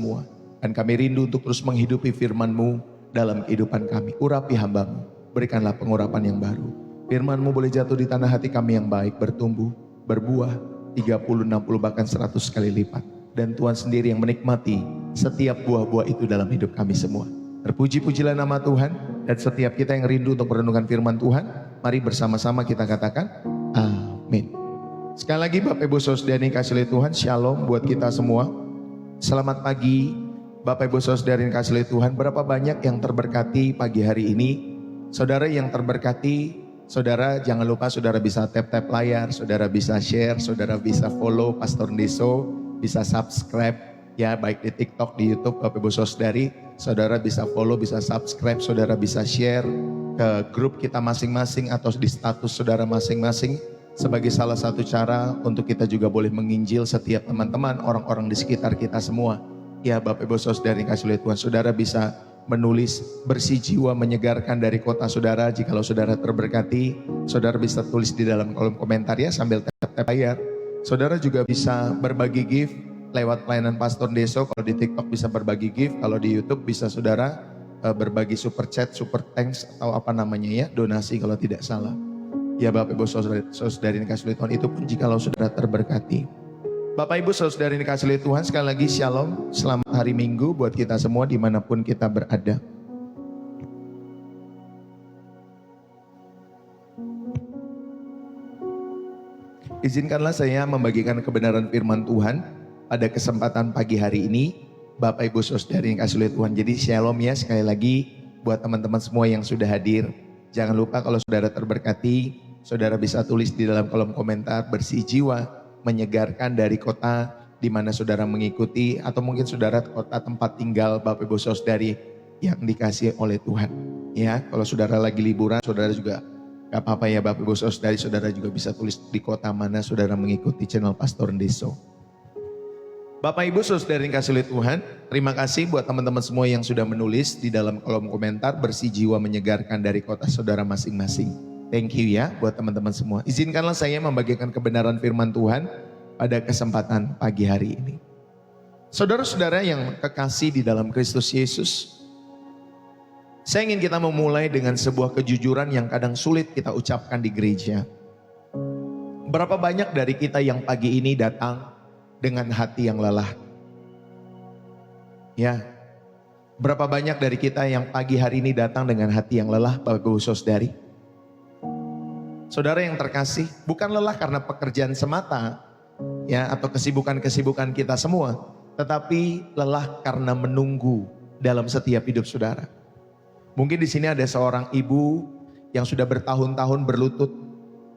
semua. Dan kami rindu untuk terus menghidupi firman-Mu dalam kehidupan kami. Urapi hamba-Mu, berikanlah pengurapan yang baru. Firman-Mu boleh jatuh di tanah hati kami yang baik, bertumbuh, berbuah, 30, 60, bahkan 100 kali lipat. Dan Tuhan sendiri yang menikmati setiap buah-buah itu dalam hidup kami semua. Terpuji-pujilah nama Tuhan. Dan setiap kita yang rindu untuk merenungkan firman Tuhan, mari bersama-sama kita katakan, amin. Sekali lagi Bapak Ibu Saudara yang kasih oleh Tuhan, shalom buat kita semua. Selamat pagi Bapak Ibu Saudara yang kasih oleh Tuhan. Berapa banyak yang terberkati pagi hari ini? Saudara yang terberkati, saudara jangan lupa saudara bisa tap-tap layar, saudara bisa share, saudara bisa follow Pastor Deso, bisa subscribe ya, baik di TikTok, di YouTube Bapak Ibu Saudari. Saudara bisa follow, bisa subscribe, saudara bisa share ke grup kita masing-masing atau di status saudara masing-masing, sebagai salah satu cara untuk kita juga boleh menginjil setiap teman-teman, orang-orang di sekitar kita semua. Ya Bapak Ibu Saudara yang kasih oleh Tuhan, saudara bisa menulis bersih jiwa menyegarkan dari kota saudara. Jikalau saudara terberkati, saudara bisa tulis di dalam kolom komentar ya sambil tap-tap layar. Saudara juga bisa berbagi gift lewat pelayanan Pastor Deso. Kalau di TikTok bisa berbagi gift, kalau di YouTube bisa saudara berbagi super chat, super thanks atau apa namanya ya, donasi kalau tidak salah. Ya Bapak Ibu Saudara yang kasih oleh Tuhan, itu pun jikalau saudara terberkati. Bapak Ibu Saudara yang kasih oleh Tuhan, sekali lagi shalom, selamat hari Minggu buat kita semua dimanapun kita berada. Izinkanlah saya membagikan kebenaran firman Tuhan pada kesempatan pagi hari ini, Bapak Ibu Saudara yang kasih oleh Tuhan. Jadi shalom ya sekali lagi buat teman-teman semua yang sudah hadir. Jangan lupa kalau saudara terberkati, saudara bisa tulis di dalam kolom komentar bersih jiwa menyegarkan dari kota di mana saudara mengikuti, atau mungkin saudara kota tempat tinggal Bapak Ibu Saudari yang dikasih oleh Tuhan. Ya, kalau saudara lagi liburan, saudara juga gak apa-apa ya Bapak Ibu Saudari, saudara juga bisa tulis di kota mana saudara mengikuti channel Pastor Deso. Bapak Ibu Saudara yang kasih oleh Tuhan, terima kasih buat teman-teman semua yang sudah menulis di dalam kolom komentar bersih jiwa menyegarkan dari kota saudara masing-masing. Thank you ya buat teman-teman semua. Izinkanlah saya membagikan kebenaran firman Tuhan pada kesempatan pagi hari ini. Saudara-saudara yang kekasih di dalam Kristus Yesus, saya ingin kita memulai dengan sebuah kejujuran yang kadang sulit kita ucapkan di gereja. Berapa banyak dari kita yang pagi ini datang dengan hati yang lelah? Ya, berapa banyak dari kita yang pagi hari ini datang dengan hati yang lelah, Bapak Ibu Saudari? Saudara yang terkasih, bukan lelah karena pekerjaan semata, ya, atau kesibukan-kesibukan kita semua, tetapi lelah karena menunggu dalam setiap hidup saudara. Mungkin di sini ada seorang ibu yang sudah bertahun-tahun berlutut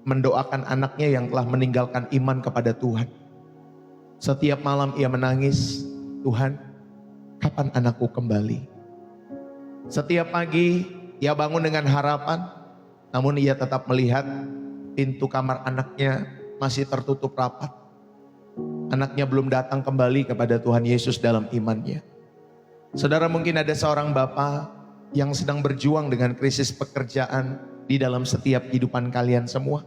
mendoakan anaknya yang telah meninggalkan iman kepada Tuhan. Setiap malam ia menangis, Tuhan, kapan anakku kembali? Setiap pagi ia bangun dengan harapan, namun ia tetap melihat pintu kamar anaknya masih tertutup rapat. Anaknya belum datang kembali kepada Tuhan Yesus dalam imannya. Saudara, mungkin ada seorang bapak yang sedang berjuang dengan krisis pekerjaan di dalam setiap kehidupan kalian semua.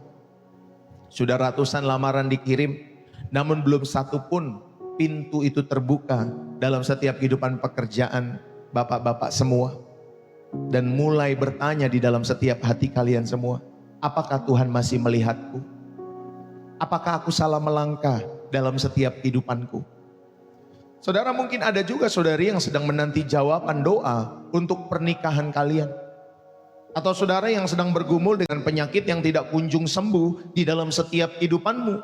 Sudah ratusan lamaran dikirim, namun belum satu pun pintu itu terbuka dalam setiap kehidupan pekerjaan bapak-bapak semua. Dan mulai bertanya di dalam setiap hati kalian semua, apakah Tuhan masih melihatku? Apakah aku salah melangkah dalam setiap kehidupanku? Saudara, mungkin ada juga saudari yang sedang menanti jawaban doa untuk pernikahan kalian. Atau saudara yang sedang bergumul dengan penyakit yang tidak kunjung sembuh di dalam setiap kehidupanmu.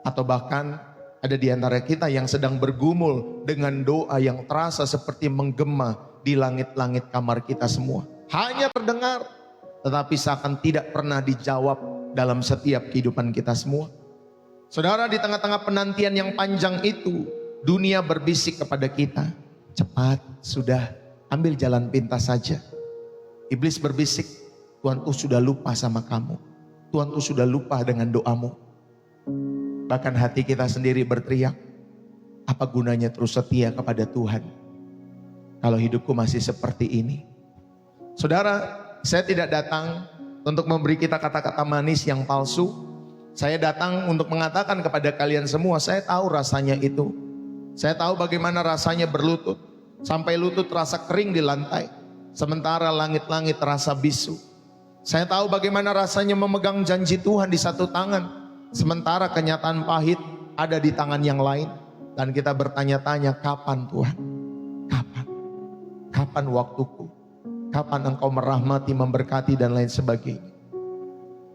Atau bahkan ada di antara kita yang sedang bergumul dengan doa yang terasa seperti menggema di langit-langit kamar kita semua. Hanya terdengar, tetapi seakan tidak pernah dijawab dalam setiap kehidupan kita semua. Saudara, di tengah-tengah penantian yang panjang itu, dunia berbisik kepada kita, cepat, sudah, ambil jalan pintas saja. Iblis berbisik, Tuhan tuh sudah lupa sama kamu. Tuhan tuh sudah lupa dengan doamu. Bahkan hati kita sendiri berteriak, apa gunanya terus setia kepada Tuhan kalau hidupku masih seperti ini? Saudara, saya tidak datang untuk memberi kita kata-kata manis yang palsu. Saya datang untuk mengatakan kepada kalian semua, saya tahu rasanya itu. Saya tahu bagaimana rasanya berlutut, sampai lutut terasa kering di lantai, sementara langit-langit terasa bisu. Saya tahu bagaimana rasanya memegang janji Tuhan di satu tangan, sementara kenyataan pahit ada di tangan yang lain. Dan kita bertanya-tanya, kapan Tuhan? Kapan? Kapan waktuku? Kapan Engkau merahmati, memberkati, dan lain sebagainya.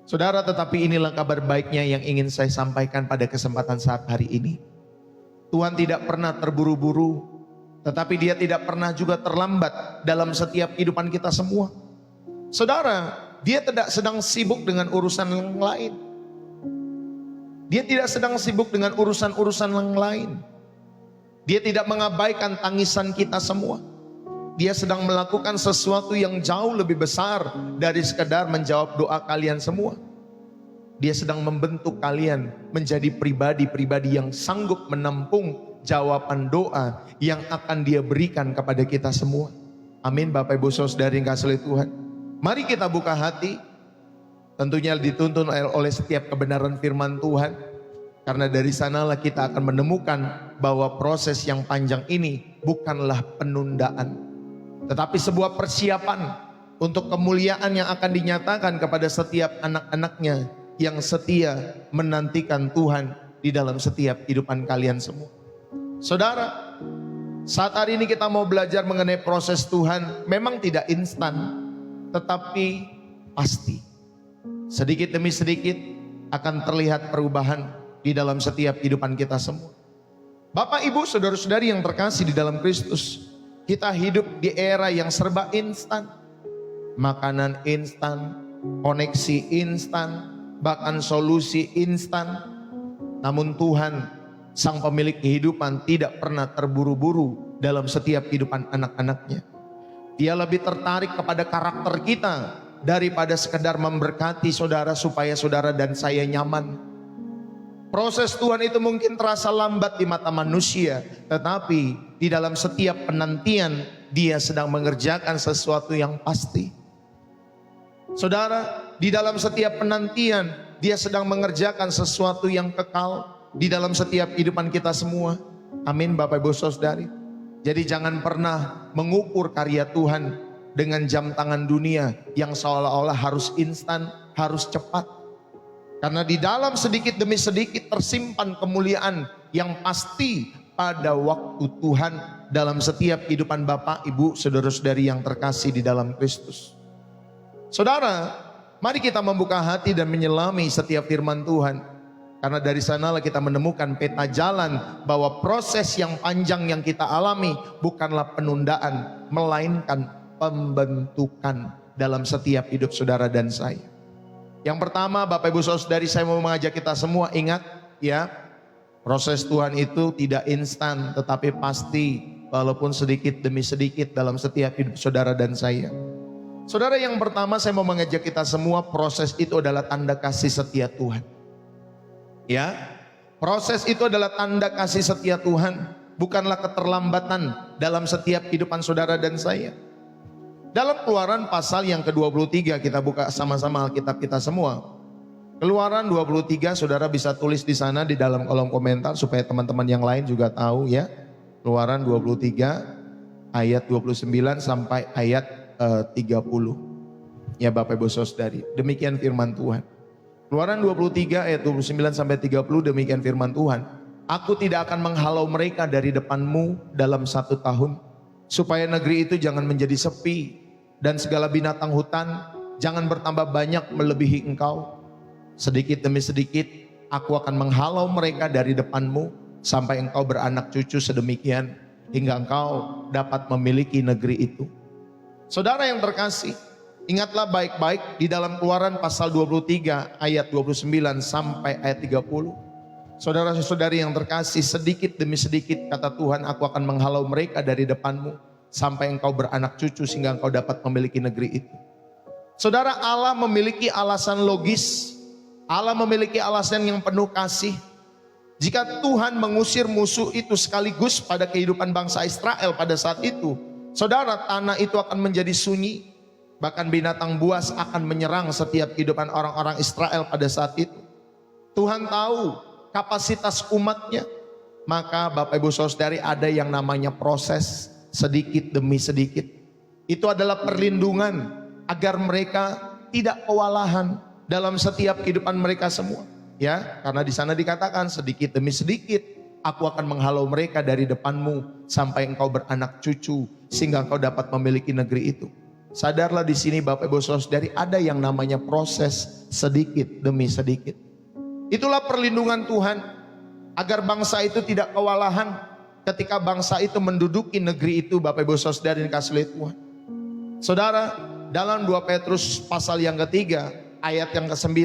Saudara, tetapi inilah kabar baiknya yang ingin saya sampaikan pada kesempatan saat hari ini. Tuhan tidak pernah terburu-buru, tetapi Dia tidak pernah juga terlambat dalam setiap kehidupan kita semua. Saudara, Dia tidak sedang sibuk dengan urusan yang lain. Dia tidak sedang sibuk dengan urusan-urusan yang lain. Dia tidak mengabaikan tangisan kita semua. Dia sedang melakukan sesuatu yang jauh lebih besar dari sekedar menjawab doa kalian semua. Dia sedang membentuk kalian menjadi pribadi-pribadi yang sanggup menampung jawaban doa yang akan Dia berikan kepada kita semua. Amin. Bapak Ibu Saudari yang kasih oleh Tuhan, mari kita buka hati. Tentunya dituntun oleh setiap kebenaran firman Tuhan. Karena dari sanalah kita akan menemukan bahwa proses yang panjang ini bukanlah penundaan, tetapi sebuah persiapan untuk kemuliaan yang akan dinyatakan kepada setiap anak-anaknya yang setia menantikan Tuhan di dalam setiap kehidupan kalian semua. Saudara, saat hari ini kita mau belajar mengenai proses Tuhan. Memang tidak instan, tetapi pasti sedikit demi sedikit akan terlihat perubahan di dalam setiap kehidupan kita semua. Bapak, Ibu, saudara-saudari yang terkasih di dalam Kristus, kita hidup di era yang serba instan. Makanan instan, koneksi instan, bahkan solusi instan. Namun Tuhan, Sang Pemilik kehidupan, tidak pernah terburu-buru dalam setiap kehidupan anak-anaknya. Dia lebih tertarik kepada karakter kita daripada sekedar memberkati saudara supaya saudara dan saya nyaman. Proses Tuhan itu mungkin terasa lambat di mata manusia, tetapi di dalam setiap penantian Dia sedang mengerjakan sesuatu yang pasti. Saudara, di dalam setiap penantian Dia sedang mengerjakan sesuatu yang kekal di dalam setiap kehidupan kita semua. Amin, Bapak Ibu Saudari. Jadi jangan pernah mengukur karya Tuhan dengan jam tangan dunia yang seolah-olah harus instan, harus cepat. Karena di dalam sedikit demi sedikit tersimpan kemuliaan yang pasti pada waktu Tuhan dalam setiap kehidupan Bapak, Ibu, saudara-saudari yang terkasih di dalam Kristus. Saudara, mari kita membuka hati dan menyelami setiap firman Tuhan. Karena dari sanalah kita menemukan peta jalan bahwa proses yang panjang yang kita alami bukanlah penundaan, melainkan pembentukan dalam setiap hidup saudara dan saya. Yang pertama, Bapak Ibu Saudari, saya mau mengajak kita semua ingat ya, proses Tuhan itu tidak instan, tetapi pasti, walaupun sedikit demi sedikit dalam setiap hidup saudara dan saya. Saudara, yang pertama saya mau mengajak kita semua, proses itu adalah tanda kasih setia Tuhan. Ya, proses itu adalah tanda kasih setia Tuhan, bukanlah keterlambatan dalam setiap kehidupan saudara dan saya. Dalam Keluaran pasal yang ke-23, kita buka sama-sama Alkitab kita semua. Keluaran 23, saudara bisa tulis di sana di dalam kolom komentar supaya teman-teman yang lain juga tahu ya. Keluaran 23 ayat 29 sampai ayat 30. Ya Bapak Ibu Saudari, demikian firman Tuhan. Keluaran 23 ayat 29 sampai 30, demikian firman Tuhan. Aku tidak akan menghalau mereka dari depanmu dalam 1 tahun, supaya negeri itu jangan menjadi sepi, dan segala binatang hutan jangan bertambah banyak melebihi engkau. Sedikit demi sedikit aku akan menghalau mereka dari depanmu, sampai engkau beranak cucu sedemikian, hingga engkau dapat memiliki negeri itu. Saudara yang terkasih, ingatlah baik-baik di dalam Keluaran pasal 23 ayat 29 sampai ayat 30. Saudara-saudari yang terkasih, sedikit demi sedikit kata Tuhan, aku akan menghalau mereka dari depanmu, sampai engkau beranak cucu sehingga engkau dapat memiliki negeri itu. Saudara, Allah memiliki alasan logis, Allah memiliki alasan yang penuh kasih. Jika Tuhan mengusir musuh itu sekaligus pada kehidupan bangsa Israel pada saat itu, saudara, tanah itu akan menjadi sunyi, bahkan binatang buas akan menyerang setiap kehidupan orang-orang Israel pada saat itu. Tuhan tahu kapasitas umatnya, maka Bapak Ibu Saudari ada yang namanya proses sedikit demi sedikit. Itu adalah perlindungan agar mereka tidak kewalahan dalam setiap kehidupan mereka semua. Ya, karena di sana dikatakan sedikit demi sedikit aku akan menghalau mereka dari depanmu sampai engkau beranak cucu sehingga engkau dapat memiliki negeri itu. Sadarlah di sini Bapak Ibu Saudari ada yang namanya proses sedikit demi sedikit. Itulah perlindungan Tuhan agar bangsa itu tidak kewalahan ketika bangsa itu menduduki negeri itu. Bapak Ibu Saudari dikasihi Tuhan. Saudara, dalam 2 Petrus pasal yang ketiga ayat yang ke-9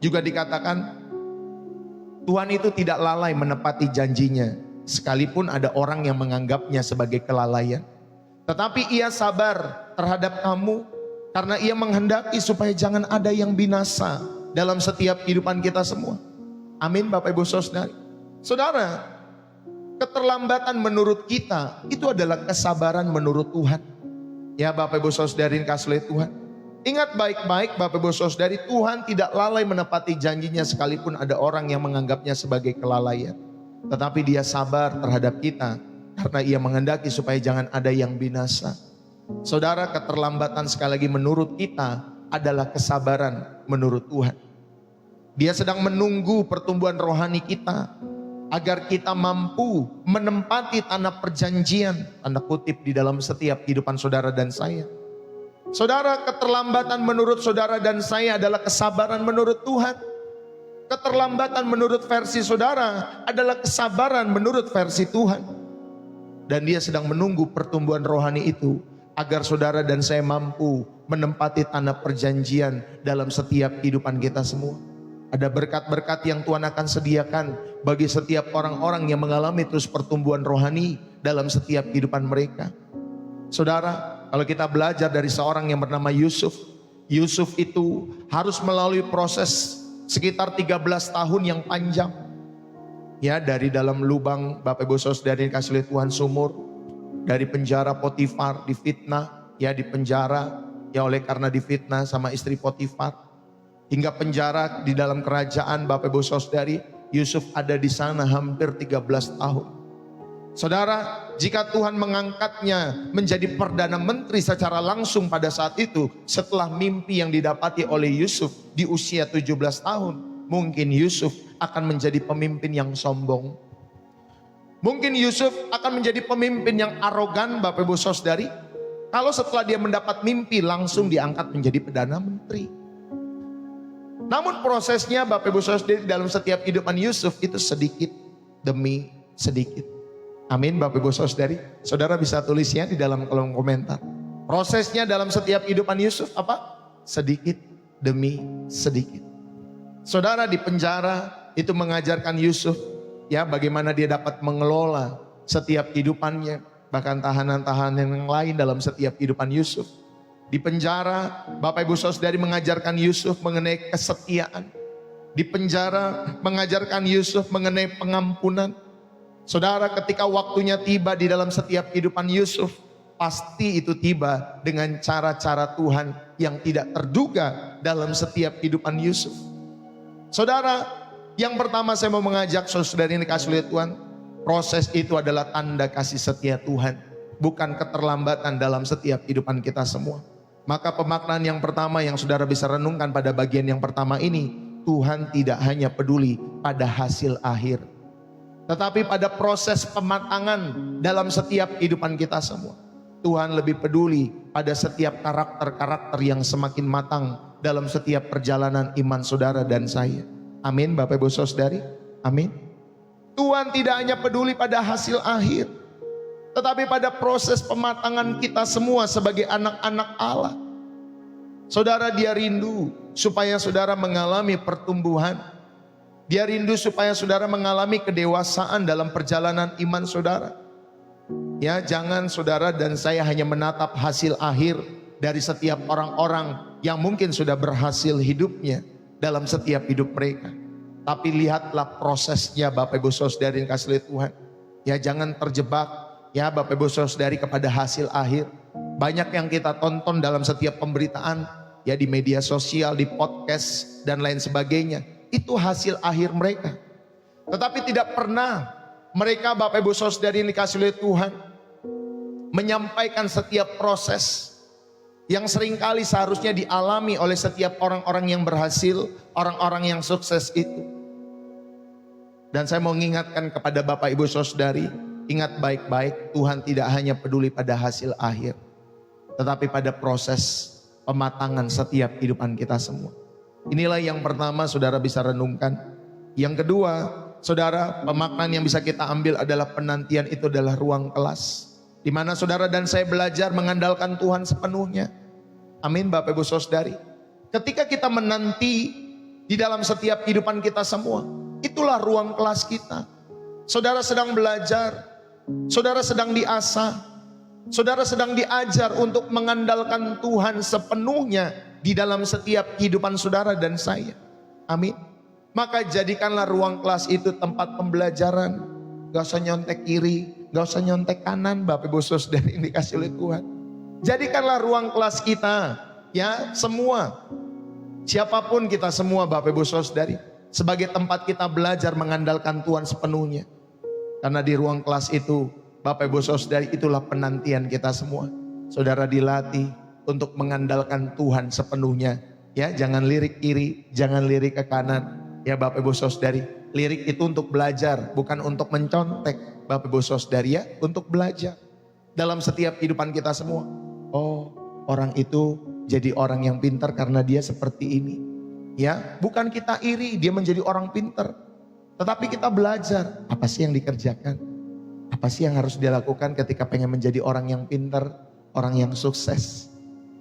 juga dikatakan Tuhan itu tidak lalai menepati janjinya sekalipun ada orang yang menganggapnya sebagai kelalaian. Tetapi ia sabar terhadap kamu karena ia menghendaki supaya jangan ada yang binasa dalam setiap kehidupan kita semua. Amin Bapak Ibu Saudari. Saudara, keterlambatan menurut kita itu adalah kesabaran menurut Tuhan. Ya Bapak Ibu Saudari kasih Tuhan. Ingat baik-baik Bapak Ibu Saudari, Tuhan tidak lalai menepati janjinya sekalipun ada orang yang menganggapnya sebagai kelalaian. Tetapi dia sabar terhadap kita karena ia menghendaki supaya jangan ada yang binasa. Saudara, keterlambatan sekali lagi menurut kita adalah kesabaran menurut Tuhan. Dia sedang menunggu pertumbuhan rohani kita agar kita mampu menempati tanah perjanjian, tanda kutip, di dalam setiap kehidupan saudara dan saya. Saudara, keterlambatan menurut saudara dan saya adalah kesabaran menurut Tuhan. Keterlambatan menurut versi saudara adalah kesabaran menurut versi Tuhan. Dan dia sedang menunggu pertumbuhan rohani itu agar saudara dan saya mampu menempati tanah perjanjian dalam setiap kehidupan kita semua. Ada berkat-berkat yang Tuhan akan sediakan bagi setiap orang-orang yang mengalami terus pertumbuhan rohani dalam setiap kehidupan mereka. Saudara, kalau kita belajar dari seorang yang bernama Yusuf, Yusuf itu harus melalui proses sekitar 13 tahun yang panjang. Ya, dari dalam lubang Bapak Ibu Saudari kasih Tuhan sumur, dari penjara Potifar, difitnah, ya di penjara ya oleh karena difitnah sama istri Potifar, hingga penjara di dalam kerajaan Bapak Ibu Saudari. Yusuf ada di sana hampir 13 tahun. Saudara, jika Tuhan mengangkatnya menjadi Perdana Menteri secara langsung pada saat itu, setelah mimpi yang didapati oleh Yusuf di usia 17 tahun, mungkin Yusuf akan menjadi pemimpin yang sombong. Mungkin Yusuf akan menjadi pemimpin yang arogan Bapak Ibu Saudari, kalau setelah dia mendapat mimpi langsung diangkat menjadi Perdana Menteri. Namun prosesnya Bapak Ibu Saudari dalam setiap kehidupan Yusuf itu sedikit demi sedikit. Amin Bapak Ibu Saudari. Saudara bisa tulisnya di dalam kolom komentar. Prosesnya dalam setiap kehidupan Yusuf apa? Sedikit demi sedikit. Saudara, di penjara itu mengajarkan Yusuf ya bagaimana dia dapat mengelola setiap kehidupannya. Bahkan tahanan-tahanan yang lain dalam setiap kehidupan Yusuf. Di penjara Bapak Ibu Saudari mengajarkan Yusuf mengenai kesetiaan. Di penjara mengajarkan Yusuf mengenai pengampunan. Saudara, ketika waktunya tiba di dalam setiap kehidupan Yusuf, pasti itu tiba dengan cara-cara Tuhan yang tidak terduga dalam setiap kehidupan Yusuf. Saudara, yang pertama saya mau mengajak saudara ini kasih lihat Tuhan, proses itu adalah tanda kasih setia Tuhan, bukan keterlambatan dalam setiap kehidupan kita semua. Maka pemaknaan yang pertama yang saudara bisa renungkan pada bagian yang pertama ini, Tuhan tidak hanya peduli pada hasil akhir, tetapi pada proses pematangan dalam setiap kehidupan kita semua. Tuhan lebih peduli pada setiap karakter-karakter yang semakin matang dalam setiap perjalanan iman saudara dan saya. Amin Bapak Ibu Saudari. Amin. Tuhan tidak hanya peduli pada hasil akhir, tetapi pada proses pematangan kita semua sebagai anak-anak Allah. Saudara, dia rindu supaya saudara mengalami pertumbuhan. Dia rindu supaya saudara mengalami kedewasaan dalam perjalanan iman saudara. Ya, jangan saudara dan saya hanya menatap hasil akhir dari setiap orang-orang yang mungkin sudah berhasil hidupnya dalam setiap hidup mereka. Tapi lihatlah prosesnya Bapak Ibu Saudari yang kasih Tuhan. Ya, jangan terjebak ya Bapak Ibu Saudari kepada hasil akhir. Banyak yang kita tonton dalam setiap pemberitaan ya di media sosial, di podcast dan lain sebagainya. Itu hasil akhir mereka. Tetapi tidak pernah Mereka Bapak Ibu Saudari yang dikasih oleh Tuhan menyampaikan setiap proses yang seringkali seharusnya dialami oleh setiap orang-orang yang berhasil, orang-orang yang sukses itu. Dan saya mau mengingatkan kepada Bapak Ibu Saudari, ingat baik-baik, Tuhan tidak hanya peduli pada hasil akhir, tetapi pada proses pematangan setiap kehidupan kita semua. Inilah yang pertama saudara bisa renungkan. Yang kedua, saudara, pemaknaan yang bisa kita ambil adalah penantian itu adalah ruang kelas, di mana saudara dan saya belajar mengandalkan Tuhan sepenuhnya. Amin Bapak Ibu Saudari. Ketika kita menanti di dalam setiap kehidupan kita semua, itulah ruang kelas kita. Saudara sedang belajar, saudara sedang diasah, saudara sedang diajar untuk mengandalkan Tuhan sepenuhnya di dalam setiap kehidupan saudara dan saya. Amin. Maka jadikanlah ruang kelas itu tempat pembelajaran. Gak usah nyontek kiri, gak usah nyontek kanan Bapak Ibu Saudara yang dikasih oleh Tuhan. Jadikanlah ruang kelas kita, ya semua, siapapun kita semua Bapak Ibu Saudari, sebagai tempat kita belajar mengandalkan Tuhan sepenuhnya. Karena di ruang kelas itu Bapak Ibu Saudari, itulah penantian kita semua. Saudara dilatih untuk mengandalkan Tuhan sepenuhnya. Ya, jangan lirik kiri, jangan lirik ke kanan. Ya Bapak Ibu Saudari, lirik itu untuk belajar, bukan untuk mencontek. Bapak Ibu Saudari, ya, untuk belajar. Dalam setiap kehidupan kita semua. Oh, orang itu jadi orang yang pintar karena dia seperti ini. Ya, bukan kita iri dia menjadi orang pintar, tetapi kita belajar apa sih yang dikerjakan, apa sih yang harus dia lakukan ketika pengen menjadi orang yang pintar, orang yang sukses.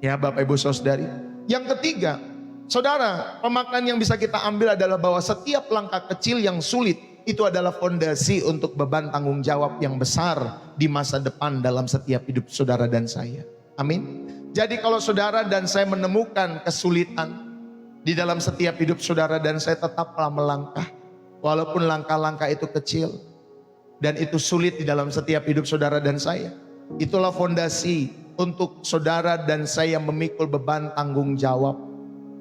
Ya Bapak Ibu Saudari. Yang ketiga, saudara, pemaknaan yang bisa kita ambil adalah bahwa setiap langkah kecil yang sulit itu adalah fondasi untuk beban tanggung jawab yang besar di masa depan dalam setiap hidup saudara dan saya. Amin. Jadi kalau saudara dan saya menemukan kesulitan di dalam setiap hidup saudara dan saya, tetaplah melangkah. Walaupun langkah-langkah itu kecil dan itu sulit di dalam setiap hidup saudara dan saya. Itulah fondasi untuk saudara dan saya memikul beban tanggung jawab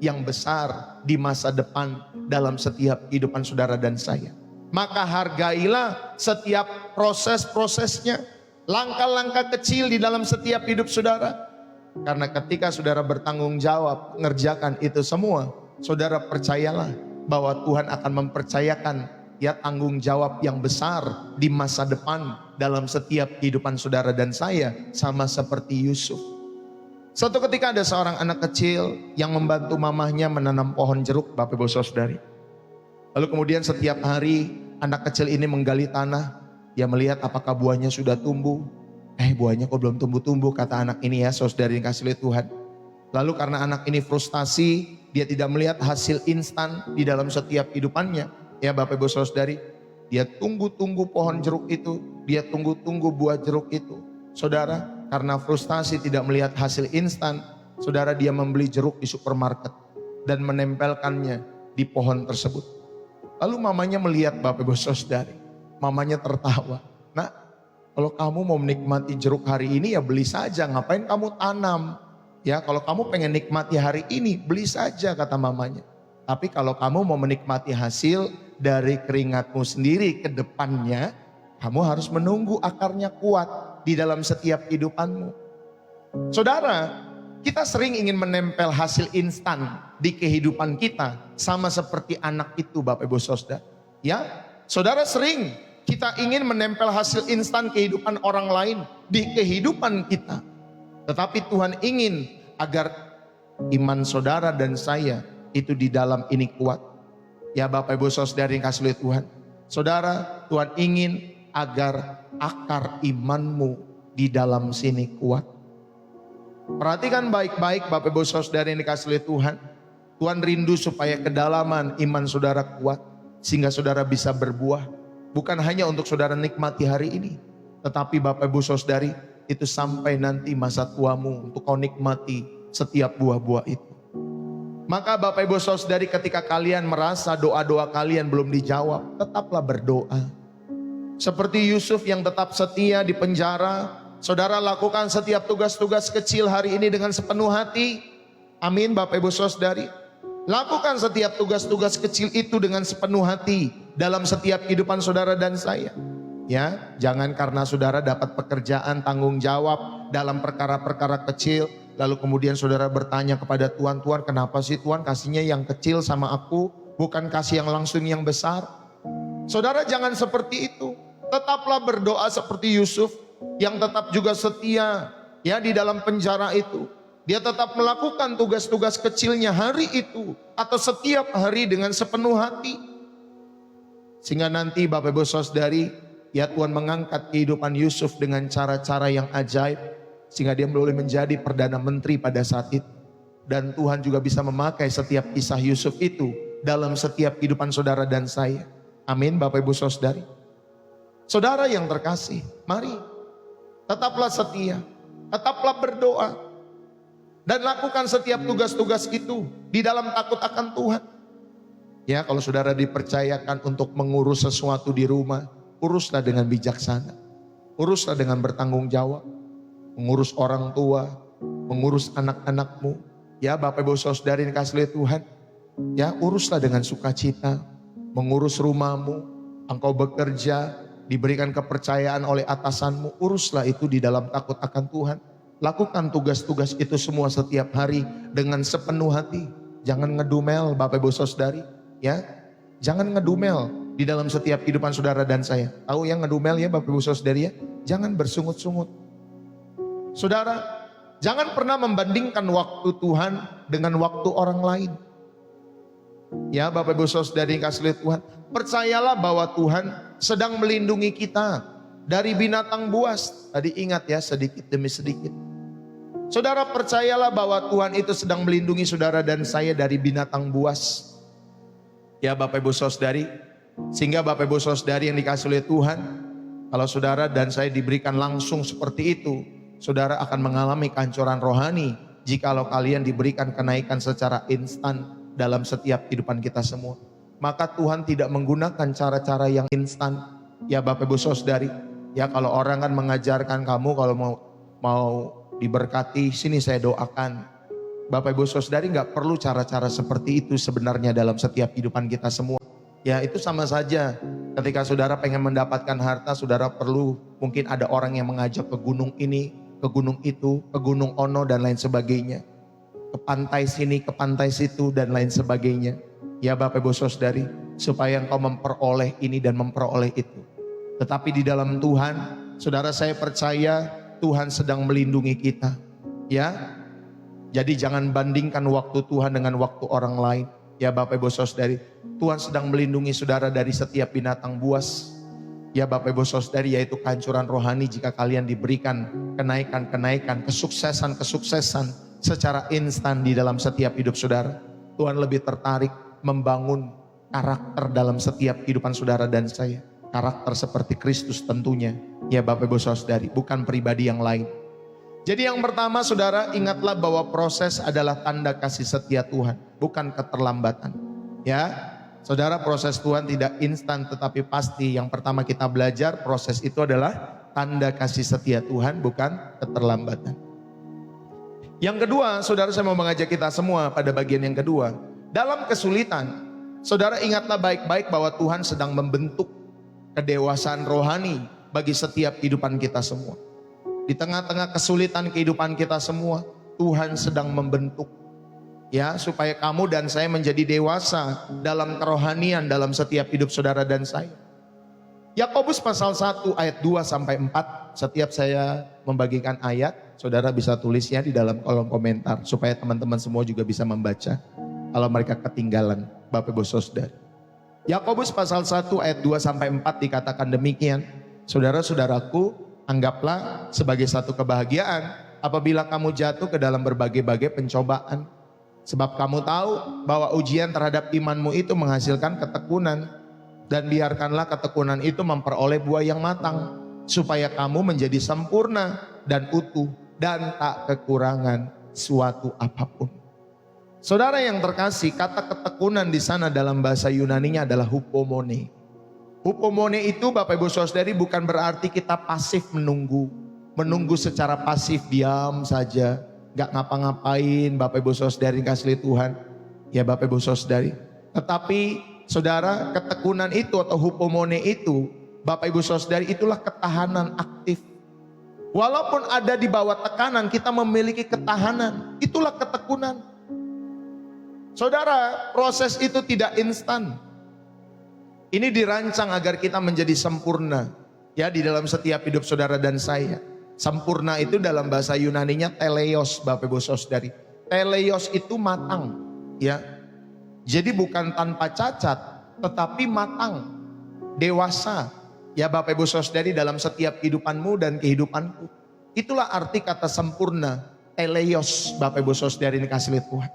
yang besar di masa depan dalam setiap kehidupan saudara dan saya. Maka hargailah setiap proses-prosesnya, langkah-langkah kecil di dalam setiap hidup saudara. Karena ketika saudara bertanggung jawab mengerjakan itu semua, saudara percayalah bahwa Tuhan akan mempercayakan ya tanggung jawab yang besar di masa depan dalam setiap kehidupan saudara dan saya, sama seperti Yusuf. Suatu ketika ada seorang anak kecil yang membantu mamahnya menanam pohon jeruk Bapak Ibu Saudari. Lalu kemudian setiap hari anak kecil ini menggali tanah, dia melihat apakah buahnya sudah tumbuh. Buahnya kok belum tumbuh-tumbuh, kata anak ini, ya saudari yang kasih oleh Tuhan. Lalu karena anak ini frustasi, dia tidak melihat hasil instan di dalam setiap kehidupannya. Ya Bapak Ibu Saudari, dia tunggu-tunggu pohon jeruk itu, dia tunggu-tunggu buah jeruk itu. Saudara, karena frustasi tidak melihat hasil instan, saudara, dia membeli jeruk di supermarket dan menempelkannya di pohon tersebut. Lalu mamanya melihat Bapak Ibu Saudari, mamanya tertawa. Nah, kalau kamu mau menikmati jeruk hari ini ya beli saja, ngapain kamu tanam? Ya kalau kamu pengen nikmati hari ini beli saja, kata mamanya. Tapi kalau kamu mau menikmati hasil dari keringatmu sendiri ke depannya, kamu harus menunggu akarnya kuat di dalam setiap kehidupanmu. Saudara, kita sering ingin menempel hasil instan di kehidupan kita, sama seperti anak itu Bapak Ibu Saudara. Ya, saudara, sering kita ingin menempel hasil instan kehidupan orang lain di kehidupan kita. Tetapi Tuhan ingin agar iman saudara dan saya itu di dalam ini kuat. Ya Bapak Ibu Saudara yang kasih oleh Tuhan. Saudara, Tuhan ingin agar akar imanmu di dalam sini kuat. Perhatikan baik-baik Bapak Ibu Saudara yang dikasih oleh Tuhan. Tuhan rindu supaya kedalaman iman saudara kuat, sehingga saudara bisa berbuah. Bukan hanya untuk saudara nikmati hari ini, tetapi Bapak Ibu Saudari, itu sampai nanti masa tuamu untuk kau nikmati setiap buah-buah itu. Maka Bapak Ibu Saudari, ketika kalian merasa doa-doa kalian belum dijawab, tetaplah berdoa. Seperti Yusuf yang tetap setia di penjara, saudara lakukan setiap tugas-tugas kecil hari ini dengan sepenuh hati. Amin Bapak Ibu Saudari. Lakukan setiap tugas-tugas kecil itu dengan sepenuh hati dalam setiap kehidupan saudara dan saya. Ya, jangan karena saudara dapat pekerjaan, tanggung jawab dalam perkara-perkara kecil, lalu kemudian saudara bertanya kepada Tuhan, Tuhan kenapa sih Tuhan kasihnya yang kecil sama aku, bukan kasih yang langsung yang besar. Saudara jangan seperti itu. Tetaplah berdoa seperti Yusuf yang tetap juga setia ya di dalam penjara itu. Dia tetap melakukan tugas-tugas kecilnya hari itu atau setiap hari dengan sepenuh hati. Sehingga nanti Bapak Ibu Saudari, ya Tuhan mengangkat kehidupan Yusuf dengan cara-cara yang ajaib. Sehingga dia boleh menjadi Perdana Menteri pada saat itu. Dan Tuhan juga bisa memakai setiap kisah Yusuf itu dalam setiap kehidupan saudara dan saya. Amin Bapak Ibu Saudari. Saudara yang terkasih, mari tetaplah setia, tetaplah berdoa. Dan lakukan setiap tugas-tugas itu di dalam takut akan Tuhan. Ya, kalau saudara dipercayakan untuk mengurus sesuatu di rumah, uruslah dengan bijaksana. Uruslah dengan bertanggung jawab. Mengurus orang tua, mengurus anak-anakmu. Ya, Bapak Ibu Saudari yang kasih Tuhan. Ya, uruslah dengan sukacita. Mengurus rumahmu, engkau bekerja, diberikan kepercayaan oleh atasanmu. Uruslah itu di dalam takut akan Tuhan. Lakukan tugas-tugas itu semua setiap hari dengan sepenuh hati. Jangan ngedumel Bapak Ibu Saudari. Ya, jangan ngedumel di dalam setiap kehidupan saudara dan saya. Tahu yang ngedumel ya Bapak Ibu Saudari ya? Jangan bersungut-sungut. Saudara, jangan pernah membandingkan waktu Tuhan dengan waktu orang lain. Ya Bapak Ibu Saudari yang kasih Tuhan, percayalah bahwa Tuhan sedang melindungi kita dari binatang buas. Tadi ingat ya, sedikit demi sedikit. Saudara percayalah bahwa Tuhan itu sedang melindungi saudara dan saya dari binatang buas. Ya Bapak Ibu Saudari, sehingga Bapak Ibu Saudari yang dikasih oleh Tuhan, kalau saudara dan saya diberikan langsung seperti itu, saudara akan mengalami kehancuran rohani jikalau kalian diberikan kenaikan secara instan dalam setiap kehidupan kita semua. Maka Tuhan tidak menggunakan cara-cara yang instan. Ya Bapak Ibu Saudari, ya kalau orang kan mengajarkan kamu kalau mau diberkati, sini saya doakan. Bapak Ibu Saudari nggak perlu cara-cara seperti itu sebenarnya dalam setiap kehidupan kita semua. Ya itu sama saja. Ketika saudara pengen mendapatkan harta, saudara perlu mungkin ada orang yang mengajak ke gunung ini, ke gunung itu, ke gunung Ono dan lain sebagainya. Ke pantai sini, ke pantai situ dan lain sebagainya. Ya Bapak Ibu Saudari, supaya engkau memperoleh ini dan memperoleh itu. Tetapi di dalam Tuhan, saudara saya percaya Tuhan sedang melindungi kita. Ya, jadi jangan bandingkan waktu Tuhan dengan waktu orang lain. Ya Bapak Ibu Saudari, Tuhan sedang melindungi saudara dari setiap binatang buas. Ya Bapak Ibu Saudari, yaitu kehancuran rohani jika kalian diberikan kenaikan-kenaikan, kesuksesan secara instan di dalam setiap hidup saudara. Tuhan lebih tertarik membangun karakter dalam setiap kehidupan saudara dan saya. Karakter seperti Kristus tentunya. Ya Bapak Ibu Saudari, bukan pribadi yang lain. Jadi yang pertama saudara, ingatlah bahwa proses adalah tanda kasih setia Tuhan, bukan keterlambatan. Ya, saudara, proses Tuhan tidak instan tetapi pasti. Yang pertama kita belajar, proses itu adalah tanda kasih setia Tuhan, bukan keterlambatan. Yang kedua, saudara, saya mau mengajak kita semua pada bagian yang kedua. Dalam kesulitan, saudara ingatlah baik-baik bahwa Tuhan sedang membentuk kedewasaan rohani bagi setiap kehidupan kita semua. Di tengah-tengah kesulitan kehidupan kita semua, Tuhan sedang membentuk. Ya, supaya kamu dan saya menjadi dewasa dalam kerohanian dalam setiap hidup saudara dan saya. Yakobus pasal 1 ayat 2 sampai 4. Setiap saya membagikan ayat, saudara bisa tulisnya di dalam kolom komentar supaya teman-teman semua juga bisa membaca kalau mereka ketinggalan, Bapak Ibu Saudara. Yakobus pasal 1 ayat 2 sampai 4 dikatakan demikian. Saudara-saudaraku, anggaplah sebagai satu kebahagiaan apabila kamu jatuh ke dalam berbagai-bagai pencobaan. Sebab kamu tahu bahwa ujian terhadap imanmu itu menghasilkan ketekunan. Dan biarkanlah ketekunan itu memperoleh buah yang matang, supaya kamu menjadi sempurna dan utuh dan tak kekurangan suatu apapun. Saudara yang terkasih, kata ketekunan di sana dalam bahasa Yunaninya adalah hupomone. Hupomone itu Bapak Ibu Saudari bukan berarti kita pasif menunggu. Menunggu secara pasif, diam saja, gak ngapa-ngapain Bapak Ibu Saudari kasih Tuhan. Ya Bapak Ibu Saudari. Tetapi saudara, ketekunan itu atau hupomone itu Bapak Ibu Saudari, itulah ketahanan aktif. Walaupun ada di bawah tekanan, kita memiliki ketahanan. Itulah ketekunan. Saudara, proses itu tidak instan. Ini dirancang agar kita menjadi sempurna. Ya, di dalam setiap hidup saudara dan saya. Sempurna itu dalam bahasa Yunaninya teleios, Bapak Ibu Saudari. Teleios itu matang. Ya, jadi bukan tanpa cacat, tetapi matang, dewasa. Ya Bapak Ibu Saudari, dalam setiap kehidupanmu dan kehidupanku. Itulah arti kata sempurna, teleios, Bapak Ibu Saudari ini kasih lihat Tuhan.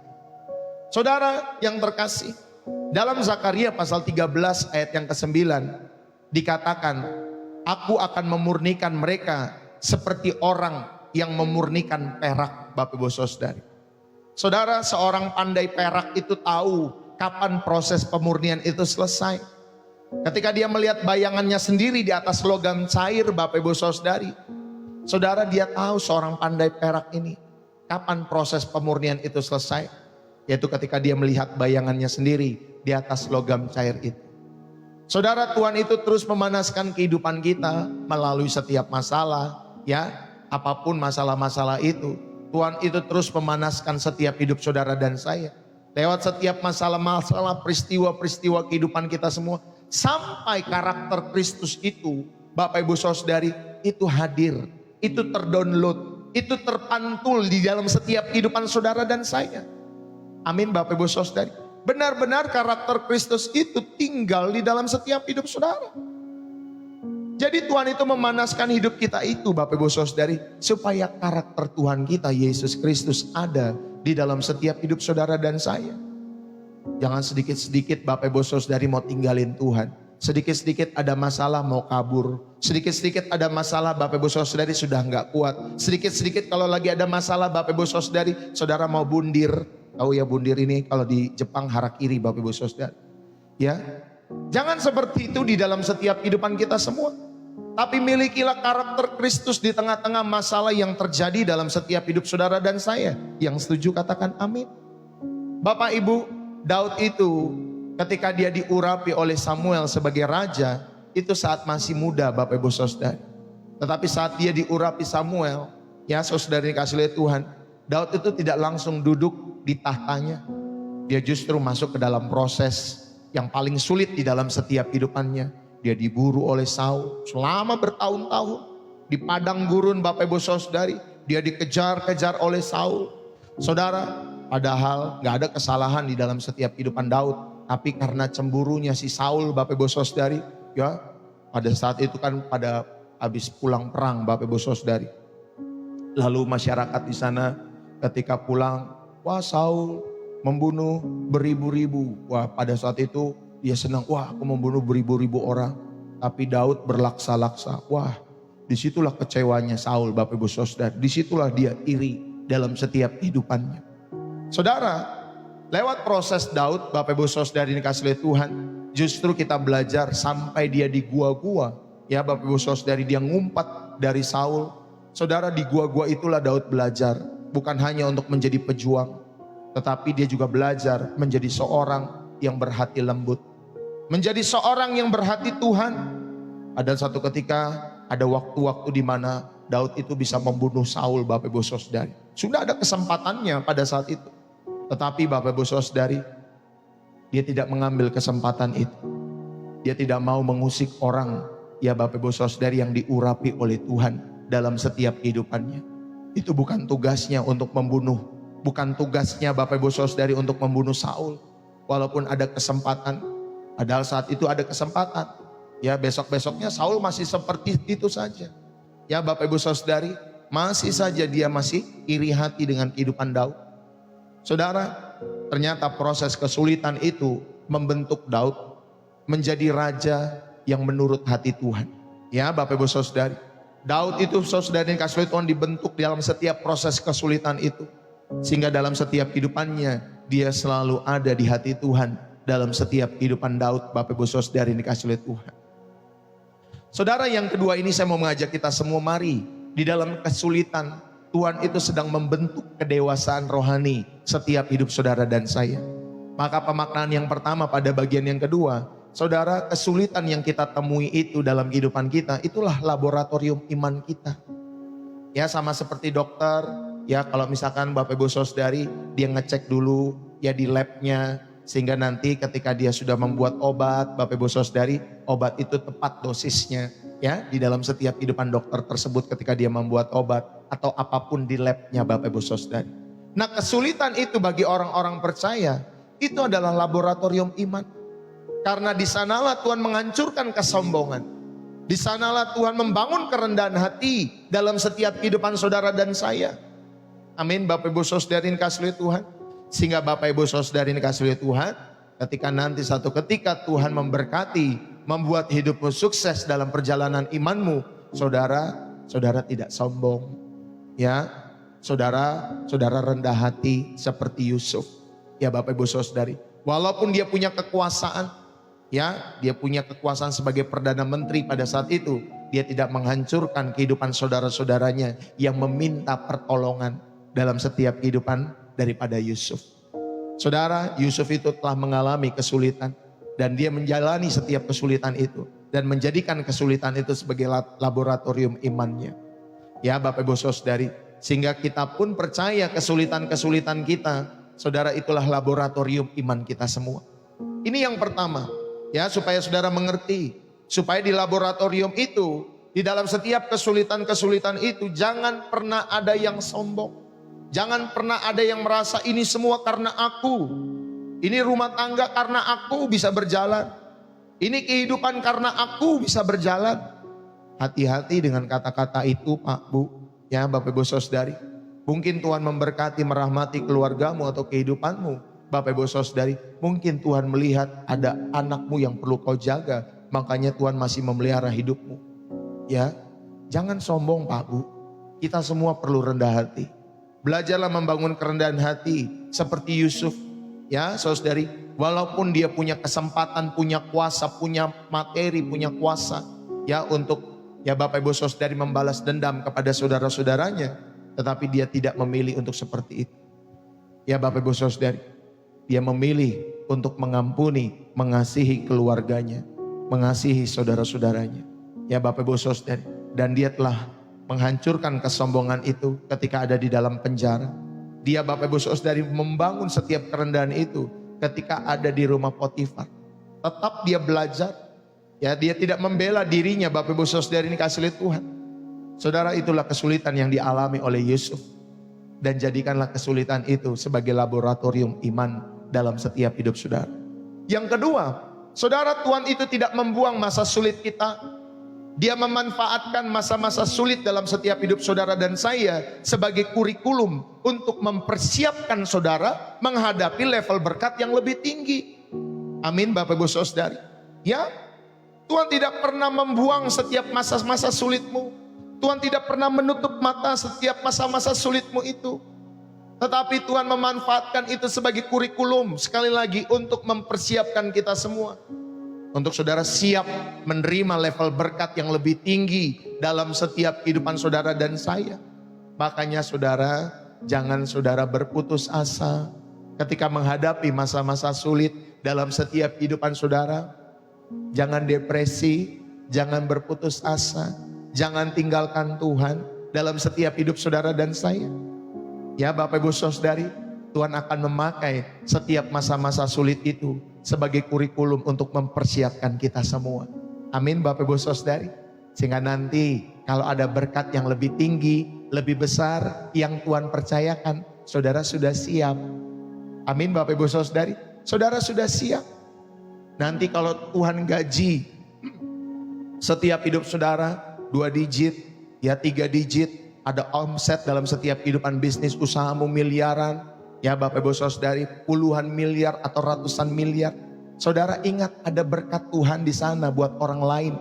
Saudara yang terkasih, dalam Zakaria pasal 13 ayat yang ke-9 dikatakan, aku akan memurnikan mereka seperti orang yang memurnikan perak, Bapak Ibu Saudari. Saudara, seorang pandai perak itu tahu kapan proses pemurnian itu selesai. Ketika dia melihat bayangannya sendiri di atas logam cair, Bapak Ibu Saudari, saudara, dia tahu seorang pandai perak ini kapan proses pemurnian itu selesai, yaitu ketika dia melihat bayangannya sendiri di atas logam cair itu. Saudara, Tuhan itu terus memanaskan kehidupan kita melalui setiap masalah, ya, apapun masalah-masalah itu, Tuhan itu terus memanaskan setiap hidup saudara dan saya. Lewat setiap masalah-masalah, peristiwa-peristiwa kehidupan kita semua, sampai karakter Kristus itu, Bapak Ibu Saudari, itu hadir, itu terdownload, itu terpantul di dalam setiap kehidupan saudara dan saya. Amin Bapak Ibu Saudari. Benar-benar karakter Kristus itu tinggal di dalam setiap hidup saudara. Jadi Tuhan itu memanaskan hidup kita itu, Bapak Ibu Saudari, supaya karakter Tuhan kita Yesus Kristus ada di dalam setiap hidup saudara dan saya. Jangan sedikit-sedikit Bapak Ibu Saudari mau tinggalin Tuhan. Sedikit-sedikit ada masalah mau kabur. Sedikit-sedikit ada masalah Bapak Ibu Saudari sudah nggak kuat. Sedikit-sedikit kalau lagi ada masalah Bapak Ibu Saudari, saudara mau bundir. Tahu ya bundir ini kalau di Jepang harakiri Bapak Ibu Saudari. Ya, jangan seperti itu di dalam setiap kehidupan kita semua. Tapi milikilah karakter Kristus di tengah-tengah masalah yang terjadi dalam setiap hidup saudara dan saya. Yang setuju katakan amin. Bapak Ibu, Daud itu ketika dia diurapi oleh Samuel sebagai raja, itu saat masih muda Bapak Ibu Saudari. Tetapi saat dia diurapi Samuel, ya saudara dikasih oleh Tuhan, Daud itu tidak langsung duduk di tahtanya. Dia justru masuk ke dalam proses yang paling sulit di dalam setiap kehidupannya. Dia diburu oleh Saul selama bertahun-tahun di padang gurun Bapak Ibu Saudari. Dia dikejar-kejar oleh Saul. Saudara, padahal gak ada kesalahan di dalam setiap kehidupan Daud. Tapi karena cemburunya si Saul Bapak Ibu Saudari, ya pada saat itu kan pada habis pulang perang Bapak Ibu Saudari. Lalu masyarakat di sana ketika pulang, wah Saul membunuh beribu-ribu. Wah pada saat itu dia senang, wah aku membunuh beribu-ribu orang. Tapi Daud berlaksa-laksa. Wah disitulah kecewanya Saul Bapak Ibu Saudari. Disitulah dia iri dalam setiap kehidupannya. Saudara, lewat proses Daud, Bapak Ibu Saudari dikasih oleh Tuhan, justru kita belajar sampai dia di gua-gua. Ya Bapak Ibu Saudari, dia ngumpat dari Saul. Saudara, di gua-gua itulah Daud belajar. Bukan hanya untuk menjadi pejuang, tetapi dia juga belajar menjadi seorang yang berhati lembut. Menjadi seorang yang berhati Tuhan. Ada satu ketika, ada waktu-waktu di mana Daud itu bisa membunuh Saul Bapak Ibu Saudari. Sudah ada kesempatannya pada saat itu. Tetapi Bapak Ibu Saudari, dia tidak mengambil kesempatan itu. Dia tidak mau mengusik orang, ya Bapak Ibu Saudari, yang diurapi oleh Tuhan dalam setiap kehidupannya. Itu bukan tugasnya untuk membunuh. Bukan tugasnya Bapak Ibu Saudari untuk membunuh Saul. Walaupun ada kesempatan. Padahal saat itu ada kesempatan. Ya besok-besoknya Saul masih seperti itu saja. Ya Bapak Ibu Saudari, masih saja dia masih iri hati dengan kehidupan Daud. Saudara, ternyata proses kesulitan itu membentuk Daud menjadi raja yang menurut hati Tuhan. Ya Bapak Ibu Saudari, Daud itu saudara yang kasih Tuhan dibentuk dalam setiap proses kesulitan itu. Sehingga dalam setiap kehidupannya dia selalu ada di hati Tuhan. Dalam setiap kehidupan Daud, Bapak Ibu Saudari yang dikasih oleh Tuhan. Saudara, yang kedua ini saya mau mengajak kita semua, mari di dalam kesulitan Tuhan itu sedang membentuk kedewasaan rohani setiap hidup saudara dan saya. Maka pemaknaan yang pertama pada bagian yang kedua, Saudara, kesulitan yang kita temui itu dalam kehidupan kita, itulah laboratorium iman kita. Ya, sama seperti dokter, ya kalau misalkan Bapak Ibu Saudari, dia ngecek dulu ya di labnya, sehingga nanti ketika dia sudah membuat obat, Bapak Ibu Saudari, obat itu tepat dosisnya. Ya, di dalam setiap kehidupan dokter tersebut ketika dia membuat obat atau apapun di labnya Bapak Ibu Saudari. Nah, kesulitan itu bagi orang-orang percaya, itu adalah laboratorium iman. Karena di sanalah Tuhan menghancurkan kesombongan. Di sanalah Tuhan membangun kerendahan hati dalam setiap kehidupan saudara dan saya. Amin. Bapak Ibu Saudari kasih Tuhan. Sehingga Bapak Ibu Saudari kasih Tuhan, ketika nanti satu ketika Tuhan memberkati, membuat hidupmu sukses dalam perjalanan imanmu, saudara tidak sombong. Ya, saudara rendah hati seperti Yusuf. Ya Bapak Ibu Saudari, walaupun dia punya kekuasaan, ya, dia punya kekuasaan sebagai Perdana Menteri pada saat itu. Dia tidak menghancurkan kehidupan saudara-saudaranya yang meminta pertolongan dalam setiap kehidupan daripada Yusuf. Saudara, Yusuf itu telah mengalami kesulitan. Dan dia menjalani setiap kesulitan itu. Dan menjadikan kesulitan itu sebagai laboratorium imannya. Ya Bapak Ibu Saudari, sehingga kita pun percaya kesulitan-kesulitan kita, saudara, itulah laboratorium iman kita semua. Ini yang pertama. Ya, supaya saudara mengerti, supaya di laboratorium itu, di dalam setiap kesulitan-kesulitan itu, jangan pernah ada yang sombong. Jangan pernah ada yang merasa ini semua karena aku. Ini rumah tangga karena aku bisa berjalan. Ini kehidupan karena aku bisa berjalan. Hati-hati dengan kata-kata itu Pak Bu, ya Bapak Ibu Saudari. Mungkin Tuhan memberkati, merahmati keluargamu atau kehidupanmu. Bapak Ibu Saudari, mungkin Tuhan melihat ada anakmu yang perlu kau jaga, makanya Tuhan masih memelihara hidupmu. Ya, jangan sombong Pak Bu. Kita semua perlu rendah hati. Belajarlah membangun kerendahan hati seperti Yusuf. Ya, Saudari, walaupun dia punya kesempatan, punya kuasa, punya materi, punya kuasa, ya untuk ya Bapak Ibu Saudari membalas dendam kepada saudara-saudaranya, tetapi dia tidak memilih untuk seperti itu. Ya Bapak Ibu Saudari, dia memilih untuk mengampuni, mengasihi keluarganya, mengasihi saudara-saudaranya. Ya Bapak Ibu Saudari, dan dia telah menghancurkan kesombongan itu ketika ada di dalam penjara. Dia Bapak Ibu Saudari membangun setiap kerendahan itu ketika ada di rumah Potifar. Tetap dia belajar. Ya, dia tidak membela dirinya Bapak Ibu Saudari ini kasih lihat Tuhan. Saudara, itulah kesulitan yang dialami oleh Yusuf. Dan jadikanlah kesulitan itu sebagai laboratorium iman dalam setiap hidup saudara. Yang kedua, saudara, Tuhan itu tidak membuang masa sulit kita. Dia memanfaatkan masa-masa sulit dalam setiap hidup saudara dan saya sebagai kurikulum untuk mempersiapkan saudara menghadapi level berkat yang lebih tinggi. Amin Bapak Ibu Saudari. Ya, Tuhan tidak pernah membuang setiap masa-masa sulitmu. Tuhan tidak pernah menutup mata setiap masa-masa sulitmu itu. Tetapi Tuhan memanfaatkan itu sebagai kurikulum sekali lagi untuk mempersiapkan kita semua. Untuk saudara siap menerima level berkat yang lebih tinggi dalam setiap kehidupan saudara dan saya. Makanya saudara, jangan saudara berputus asa ketika menghadapi masa-masa sulit dalam setiap kehidupan saudara. Jangan depresi, jangan berputus asa, jangan tinggalkan Tuhan dalam setiap hidup saudara dan saya. Ya Bapak Ibu Saudari, Tuhan akan memakai setiap masa-masa sulit itu sebagai kurikulum untuk mempersiapkan kita semua. Amin Bapak Ibu Saudari. Sehingga nanti kalau ada berkat yang lebih tinggi, lebih besar yang Tuhan percayakan, saudara sudah siap. Amin Bapak Ibu Saudari. Saudara sudah siap. Nanti kalau Tuhan gaji setiap hidup saudara 2 digit, ya 3 digit, ada omset dalam setiap kehidupan bisnis usahamu miliaran. Ya Bapak Ibu Saudari, puluhan miliar atau ratusan miliar. Saudara ingat ada berkat Tuhan di sana buat orang lain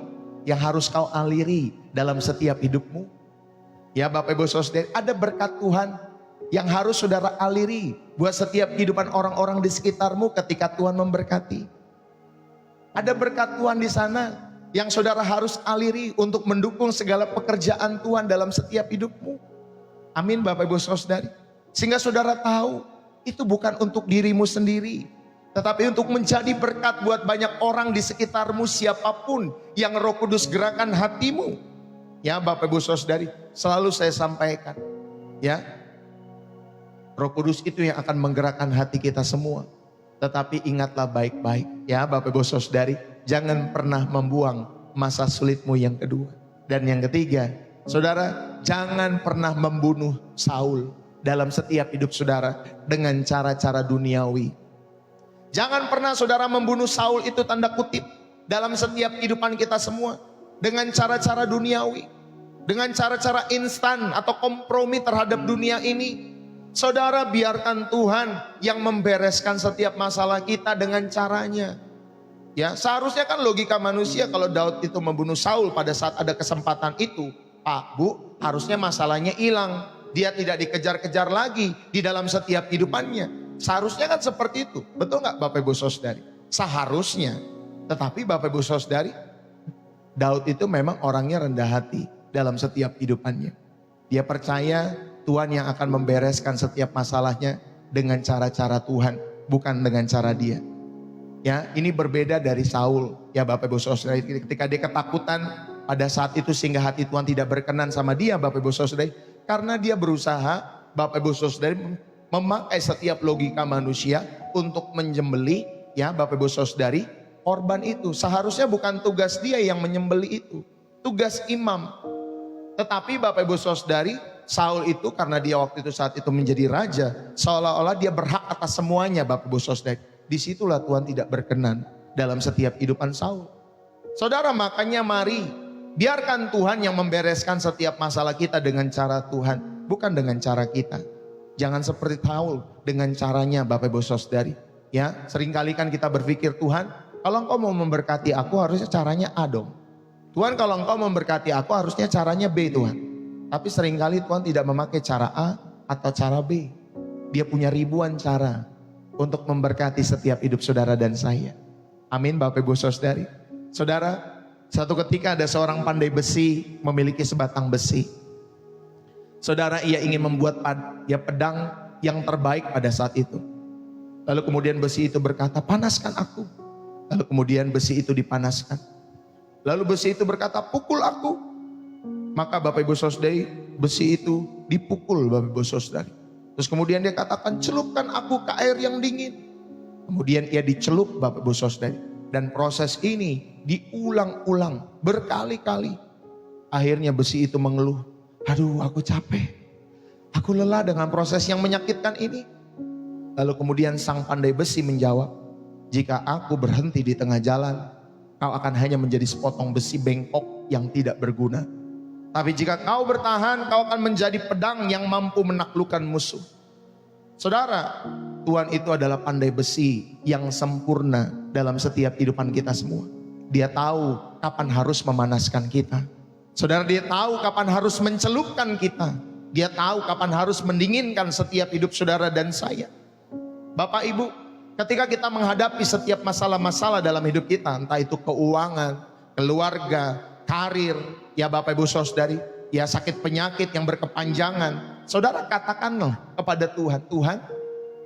yang harus kau aliri dalam setiap hidupmu. Ya Bapak Ibu Saudari, ada berkat Tuhan yang harus saudara aliri buat setiap kehidupan orang-orang di sekitarmu ketika Tuhan memberkati. Ada berkat Tuhan di sana yang saudara harus aliri untuk mendukung segala pekerjaan Tuhan dalam setiap hidupmu. Amin Bapak Ibu Saudari. Sehingga saudara tahu itu bukan untuk dirimu sendiri. tetapi untuk menjadi berkat buat banyak orang di sekitarmu, siapapun yang Roh Kudus gerakan hatimu. Ya Bapak Ibu Saudari, selalu saya sampaikan, ya, Roh Kudus itu yang akan menggerakkan hati kita semua. Tetapi ingatlah baik-baik, ya Bapak Ibu Saudari, jangan pernah membuang masa sulitmu yang kedua. Dan yang ketiga, saudara, jangan pernah membunuh Saul dalam setiap hidup saudara dengan cara-cara duniawi. Jangan pernah saudara membunuh Saul itu tanda kutip dalam setiap kehidupan kita semua dengan cara-cara duniawi, dengan cara-cara instan atau kompromi terhadap dunia ini. Saudara, biarkan Tuhan yang membereskan setiap masalah kita dengan caranya. Ya, seharusnya kan logika manusia, kalau Daud itu membunuh Saul pada saat ada kesempatan itu, Pak, Bu, harusnya masalahnya hilang. Dia tidak dikejar-kejar lagi di dalam setiap kehidupannya. Seharusnya kan seperti itu. Betul nggak Bapak Ibu Saudari? Seharusnya. Tetapi Bapak Ibu Saudari, Daud itu memang orangnya rendah hati dalam setiap hidupannya. Dia percaya Tuhan yang akan membereskan setiap masalahnya dengan cara-cara Tuhan, bukan dengan cara dia. Ya, ini berbeda dari Saul. Ya Bapak Ibu Saudari, ketika dia ketakutan pada saat itu sehingga hati Tuhan tidak berkenan sama dia, Bapak Ibu Saudari, karena dia berusaha, Bapak Ibu Saudari, memakai setiap logika manusia untuk menyembelih, ya Bapak Ibu Saudari, korban itu. Seharusnya bukan tugas dia yang menyembelih itu, tugas imam. Tetapi Bapak Ibu Saudari, Saul itu karena dia waktu itu saat itu menjadi raja, seolah-olah dia berhak atas semuanya Bapak Ibu Saudari. Disitulah Tuhan tidak berkenan dalam setiap kehidupan Saul. Saudara, makanya mari biarkan Tuhan yang membereskan setiap masalah kita dengan cara Tuhan, bukan dengan cara kita. Jangan seperti Saul dengan caranya Bapak Ibu Saudari. Ya, seringkali kan kita berpikir, Tuhan, kalau Engkau mau memberkati aku harusnya caranya A dong. Tuhan, kalau Engkau memberkati aku harusnya caranya B, Tuhan. Tapi seringkali Tuhan tidak memakai cara A atau cara B. Dia punya ribuan cara untuk memberkati setiap hidup saudara dan saya. Amin Bapak Ibu Saudari. Saudara, satu ketika ada seorang pandai besi memiliki sebatang besi. Saudara, ia ingin membuat pedang yang terbaik pada saat itu. Lalu kemudian besi itu berkata, panaskan aku. Lalu kemudian besi itu dipanaskan. Lalu besi itu berkata, pukul aku. Maka Bapak Ibu Saudari, besi itu dipukul Bapak Ibu Saudari. Terus kemudian dia katakan, celupkan aku ke air yang dingin. Kemudian ia dicelup Bapak Ibu Saudari. Dan proses ini diulang-ulang berkali-kali. Akhirnya besi itu mengeluh, aduh aku capek, aku lelah dengan proses yang menyakitkan ini. Lalu kemudian sang pandai besi menjawab, jika aku berhenti di tengah jalan, kau akan hanya menjadi sepotong besi bengkok yang tidak berguna. Tapi jika kau bertahan, kau akan menjadi pedang yang mampu menaklukkan musuh. Saudara, Tuhan itu adalah pandai besi yang sempurna dalam setiap kehidupan kita semua. Dia tahu kapan harus memanaskan kita. Saudara, dia tahu kapan harus mencelupkan kita. Dia tahu kapan harus mendinginkan setiap hidup saudara dan saya. Bapak Ibu, ketika kita menghadapi setiap masalah-masalah dalam hidup kita, entah itu keuangan, keluarga, karir, ya Bapak Ibu Saudari, ya sakit penyakit yang berkepanjangan, saudara katakanlah kepada Tuhan, Tuhan,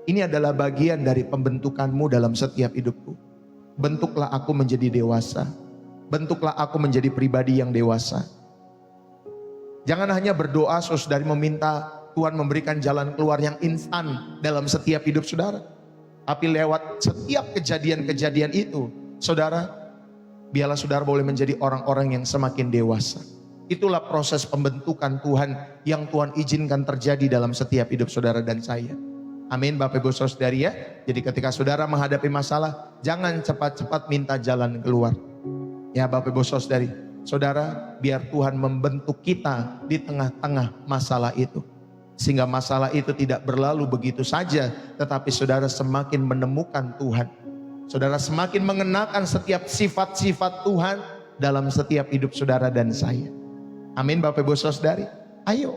ini adalah bagian dari pembentukanmu dalam setiap hidupku. Bentuklah aku menjadi dewasa. Bentuklah aku menjadi pribadi yang dewasa. Jangan hanya berdoa saudari meminta Tuhan memberikan jalan keluar yang instan dalam setiap hidup saudara. Tapi lewat setiap kejadian-kejadian itu, saudara, biarlah saudara boleh menjadi orang-orang yang semakin dewasa. Itulah proses pembentukan Tuhan yang Tuhan izinkan terjadi dalam setiap hidup saudara dan saya. Amin Bapak Ibu Saudari ya. Jadi ketika saudara menghadapi masalah, jangan cepat-cepat minta jalan keluar. Ya Bapak Ibu Saudari, saudara, biar Tuhan membentuk kita di tengah-tengah masalah itu. Sehingga masalah itu tidak berlalu begitu saja, tetapi saudara semakin menemukan Tuhan. Saudara semakin mengenakan setiap sifat-sifat Tuhan dalam setiap hidup saudara dan saya. Amin Bapak Ibu Saudari. Ayo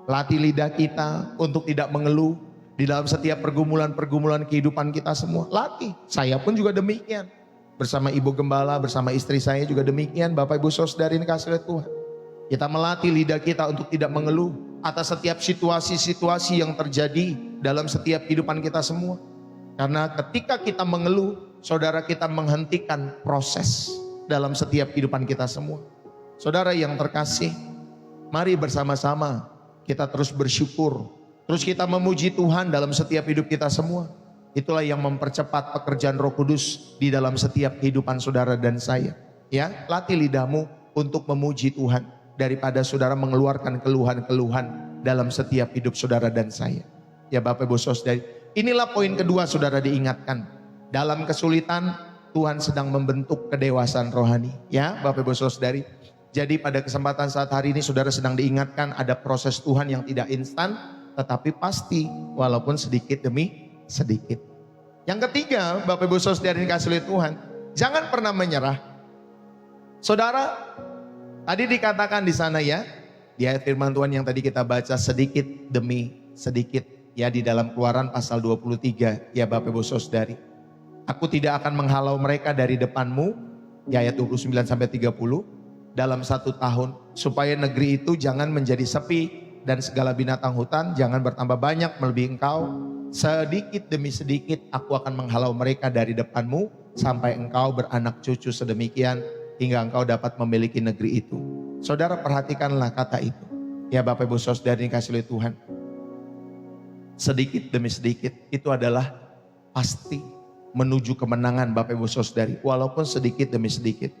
latih lidah kita untuk tidak mengeluh di dalam setiap pergumulan-pergumulan kehidupan kita semua. Latih, saya pun juga demikian. Bersama Ibu Gembala, bersama istri saya juga demikian. Bapak Ibu Saudari ini kasih oleh Tuhan. Kita melatih lidah kita untuk tidak mengeluh atas setiap situasi-situasi yang terjadi dalam setiap kehidupan kita semua. Karena ketika kita mengeluh, saudara, kita menghentikan proses dalam setiap kehidupan kita semua. Saudara yang terkasih, mari bersama-sama kita terus bersyukur. Terus kita memuji Tuhan dalam setiap hidup kita semua. Itulah yang mempercepat pekerjaan Roh Kudus di dalam setiap kehidupan saudara dan saya. Ya, latih lidahmu untuk memuji Tuhan daripada saudara mengeluarkan keluhan-keluhan dalam setiap hidup saudara dan saya. Ya Bapak Ibu Saudara, inilah poin kedua saudara diingatkan. Dalam kesulitan Tuhan sedang membentuk kedewasaan rohani. Ya Bapak Ibu Saudari. Jadi pada kesempatan saat hari ini saudara sedang diingatkan ada proses Tuhan yang tidak instan, tetapi pasti walaupun sedikit demi sedikit. Yang ketiga, Bapak Ibu Saudara yang dikasihi oleh Tuhan, jangan pernah menyerah. Saudara, tadi dikatakan di sana ya, di ayat firman Tuhan yang tadi kita baca sedikit demi sedikit ya di dalam Keluaran pasal 23 ya Bapak Ibu Saudari. Aku tidak akan menghalau mereka dari depanmu ya ayat 29 sampai 30 dalam 1 tahun supaya negeri itu jangan menjadi sepi dan segala binatang hutan jangan bertambah banyak melebihi engkau. Sedikit demi sedikit aku akan menghalau mereka dari depanmu sampai engkau beranak cucu sedemikian hingga engkau dapat memiliki negeri itu. Saudara perhatikanlah kata itu. Ya Bapak Ibu Saudara dikasihi oleh Tuhan. Sedikit demi sedikit itu adalah pasti menuju kemenangan Bapak Ibu Saudari. Walaupun sedikit demi sedikit.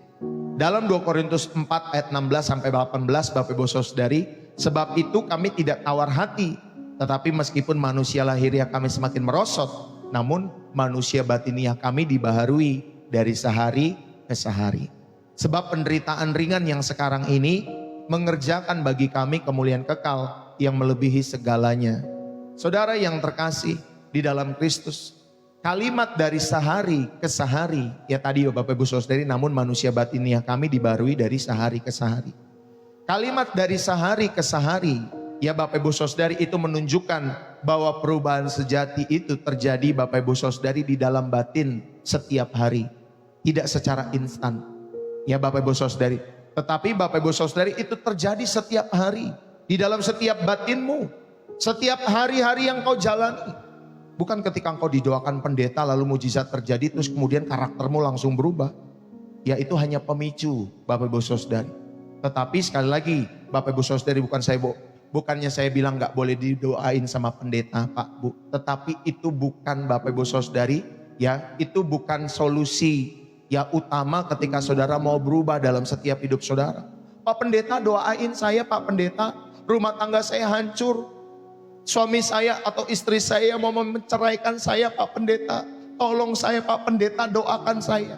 Dalam 2 Korintus 4 ayat 16 sampai 18 Bapak Ibu Saudari. Sebab itu kami tidak tawar hati. Tetapi meskipun manusia lahiriah kami semakin merosot, namun manusia batiniah kami dibaharui dari sehari ke sehari. Sebab penderitaan ringan yang sekarang ini mengerjakan bagi kami kemuliaan kekal yang melebihi segalanya. Saudara yang terkasih di dalam Kristus, kalimat dari sehari ke sehari, ya tadi Bapak Ibu Saudari, namun manusia batiniah kami dibaharui dari sehari ke sehari. Kalimat dari sehari ke sehari, ya Bapak Ibu Saudari, itu menunjukkan bahwa perubahan sejati itu terjadi Bapak Ibu Saudari di dalam batin setiap hari. Tidak secara instan. Ya Bapak Ibu Saudari. Tetapi Bapak Ibu Saudari itu terjadi setiap hari. Di dalam setiap batinmu. Setiap hari-hari yang kau jalani. Bukan ketika engkau didoakan pendeta lalu mujizat terjadi terus kemudian karaktermu langsung berubah. Ya itu hanya pemicu Bapak Ibu Saudari. Tetapi sekali lagi Bapak Ibu Saudari, bukannya saya bilang gak boleh didoain sama pendeta Pak Bu. Tetapi itu bukan Bapak Ibu Saudari, ya itu bukan solusi ya utama ketika saudara mau berubah dalam setiap hidup saudara. Pak Pendeta doain saya Pak Pendeta, rumah tangga saya hancur. Suami saya atau istri saya mau menceraikan saya Pak Pendeta. Tolong saya Pak Pendeta, doakan saya.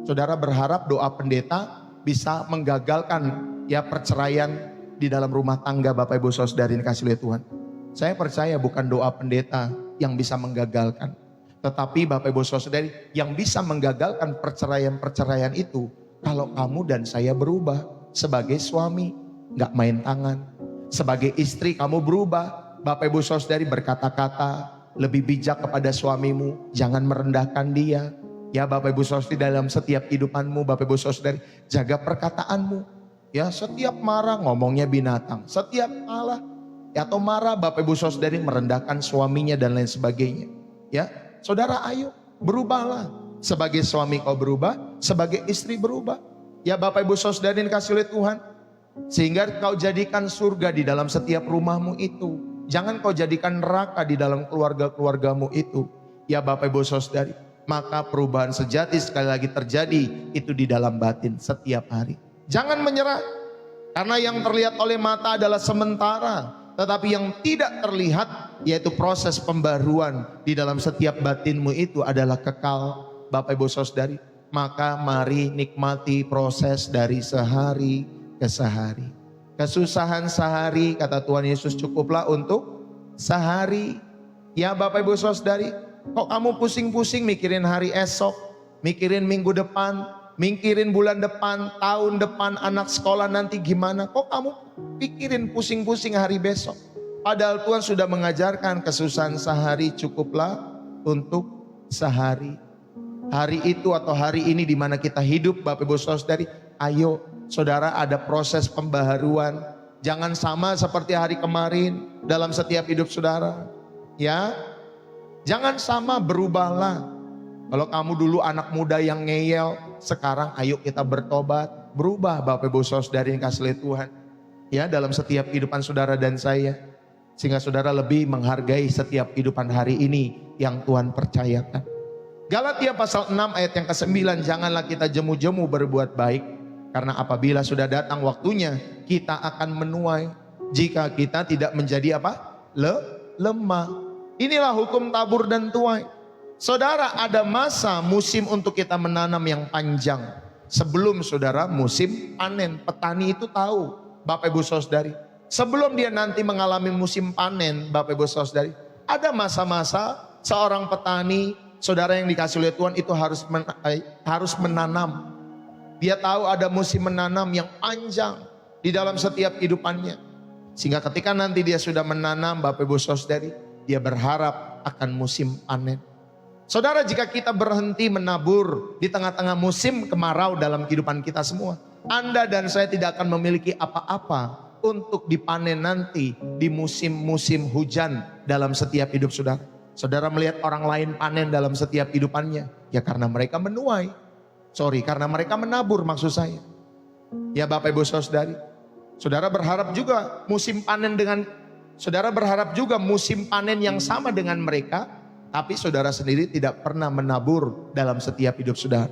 Saudara berharap doa pendeta bisa menggagalkan ya perceraian di dalam rumah tangga Bapak Ibu Saudari yang dikasihi oleh Tuhan. Saya percaya bukan doa pendeta yang bisa menggagalkan. Tetapi Bapak Ibu Saudari yang bisa menggagalkan perceraian-perceraian itu kalau kamu dan saya berubah. Sebagai suami gak main tangan. Sebagai istri kamu berubah. Bapak Ibu Saudari berkata-kata lebih bijak kepada suamimu. Jangan merendahkan dia. Ya Bapak Ibu Saudari dalam setiap kehidupanmu Bapak Ibu Saudari jaga perkataanmu. Ya setiap marah ngomongnya binatang. Setiap kalah atau marah Bapak Ibu Saudari merendahkan suaminya dan lain sebagainya. Ya saudara ayo berubahlah. Sebagai suami kau berubah. Sebagai istri berubah. Ya Bapak Ibu Saudari dikasihi oleh Tuhan. Sehingga kau jadikan surga di dalam setiap rumahmu itu. Jangan kau jadikan neraka di dalam keluarga-keluargamu itu. Ya Bapak Ibu Saudari. Maka perubahan sejati sekali lagi terjadi itu di dalam batin setiap hari. Jangan menyerah. Karena yang terlihat oleh mata adalah sementara. Tetapi yang tidak terlihat yaitu proses pembaruan di dalam setiap batinmu itu adalah kekal. Bapak Ibu Saudari. Maka mari nikmati proses dari sehari ke sehari. Kesusahan sehari kata Tuhan Yesus cukuplah untuk sehari. Ya Bapak Ibu Saudari. Kok kamu pusing-pusing mikirin hari esok. Mikirin minggu depan. Mikirin bulan depan, tahun depan, anak sekolah nanti gimana. Kok kamu pikirin pusing-pusing hari besok. Padahal Tuhan sudah mengajarkan kesusahan sehari cukuplah untuk sehari. Hari itu atau hari ini di mana kita hidup Bapak Ibu Saudari. Ayo saudara ada proses pembaharuan. Jangan sama seperti hari kemarin dalam setiap hidup saudara. Ya. Jangan sama, berubahlah. Kalau kamu dulu anak muda yang ngeyel, sekarang ayo kita bertobat. Berubah Bapak Ibu Saudari yang kasih oleh Tuhan. Ya, dalam setiap kehidupan saudara dan saya. Sehingga saudara lebih menghargai setiap kehidupan hari ini yang Tuhan percayakan. Galatia pasal 6 ayat yang ke-9, janganlah kita jemu-jemu berbuat baik. Karena apabila sudah datang waktunya, kita akan menuai. Jika kita tidak menjadi apa? Lemah. Inilah hukum tabur dan tuai. Saudara, ada masa musim untuk kita menanam yang panjang. Sebelum saudara musim panen, petani itu tahu, Bapak Ibu Saudari. Sebelum dia nanti mengalami musim panen, Bapak Ibu Saudari, ada masa-masa seorang petani, saudara yang dikasih oleh Tuhan itu harus menanam. Dia tahu ada musim menanam yang panjang di dalam setiap kehidupannya. Sehingga ketika nanti dia sudah menanam, Bapak Ibu Saudari, dia berharap akan musim panen. Saudara, jika kita berhenti menabur di tengah-tengah musim kemarau dalam kehidupan kita semua, Anda dan saya tidak akan memiliki apa-apa untuk dipanen nanti di musim-musim hujan dalam setiap hidup saudara. Saudara melihat orang lain panen dalam setiap kehidupannya, ya karena mereka menuai. Karena mereka menabur maksud saya. Ya Bapak Ibu Saudari, saudara berharap juga musim panen yang sama dengan mereka. Tapi saudara sendiri tidak pernah menabur dalam setiap hidup saudara.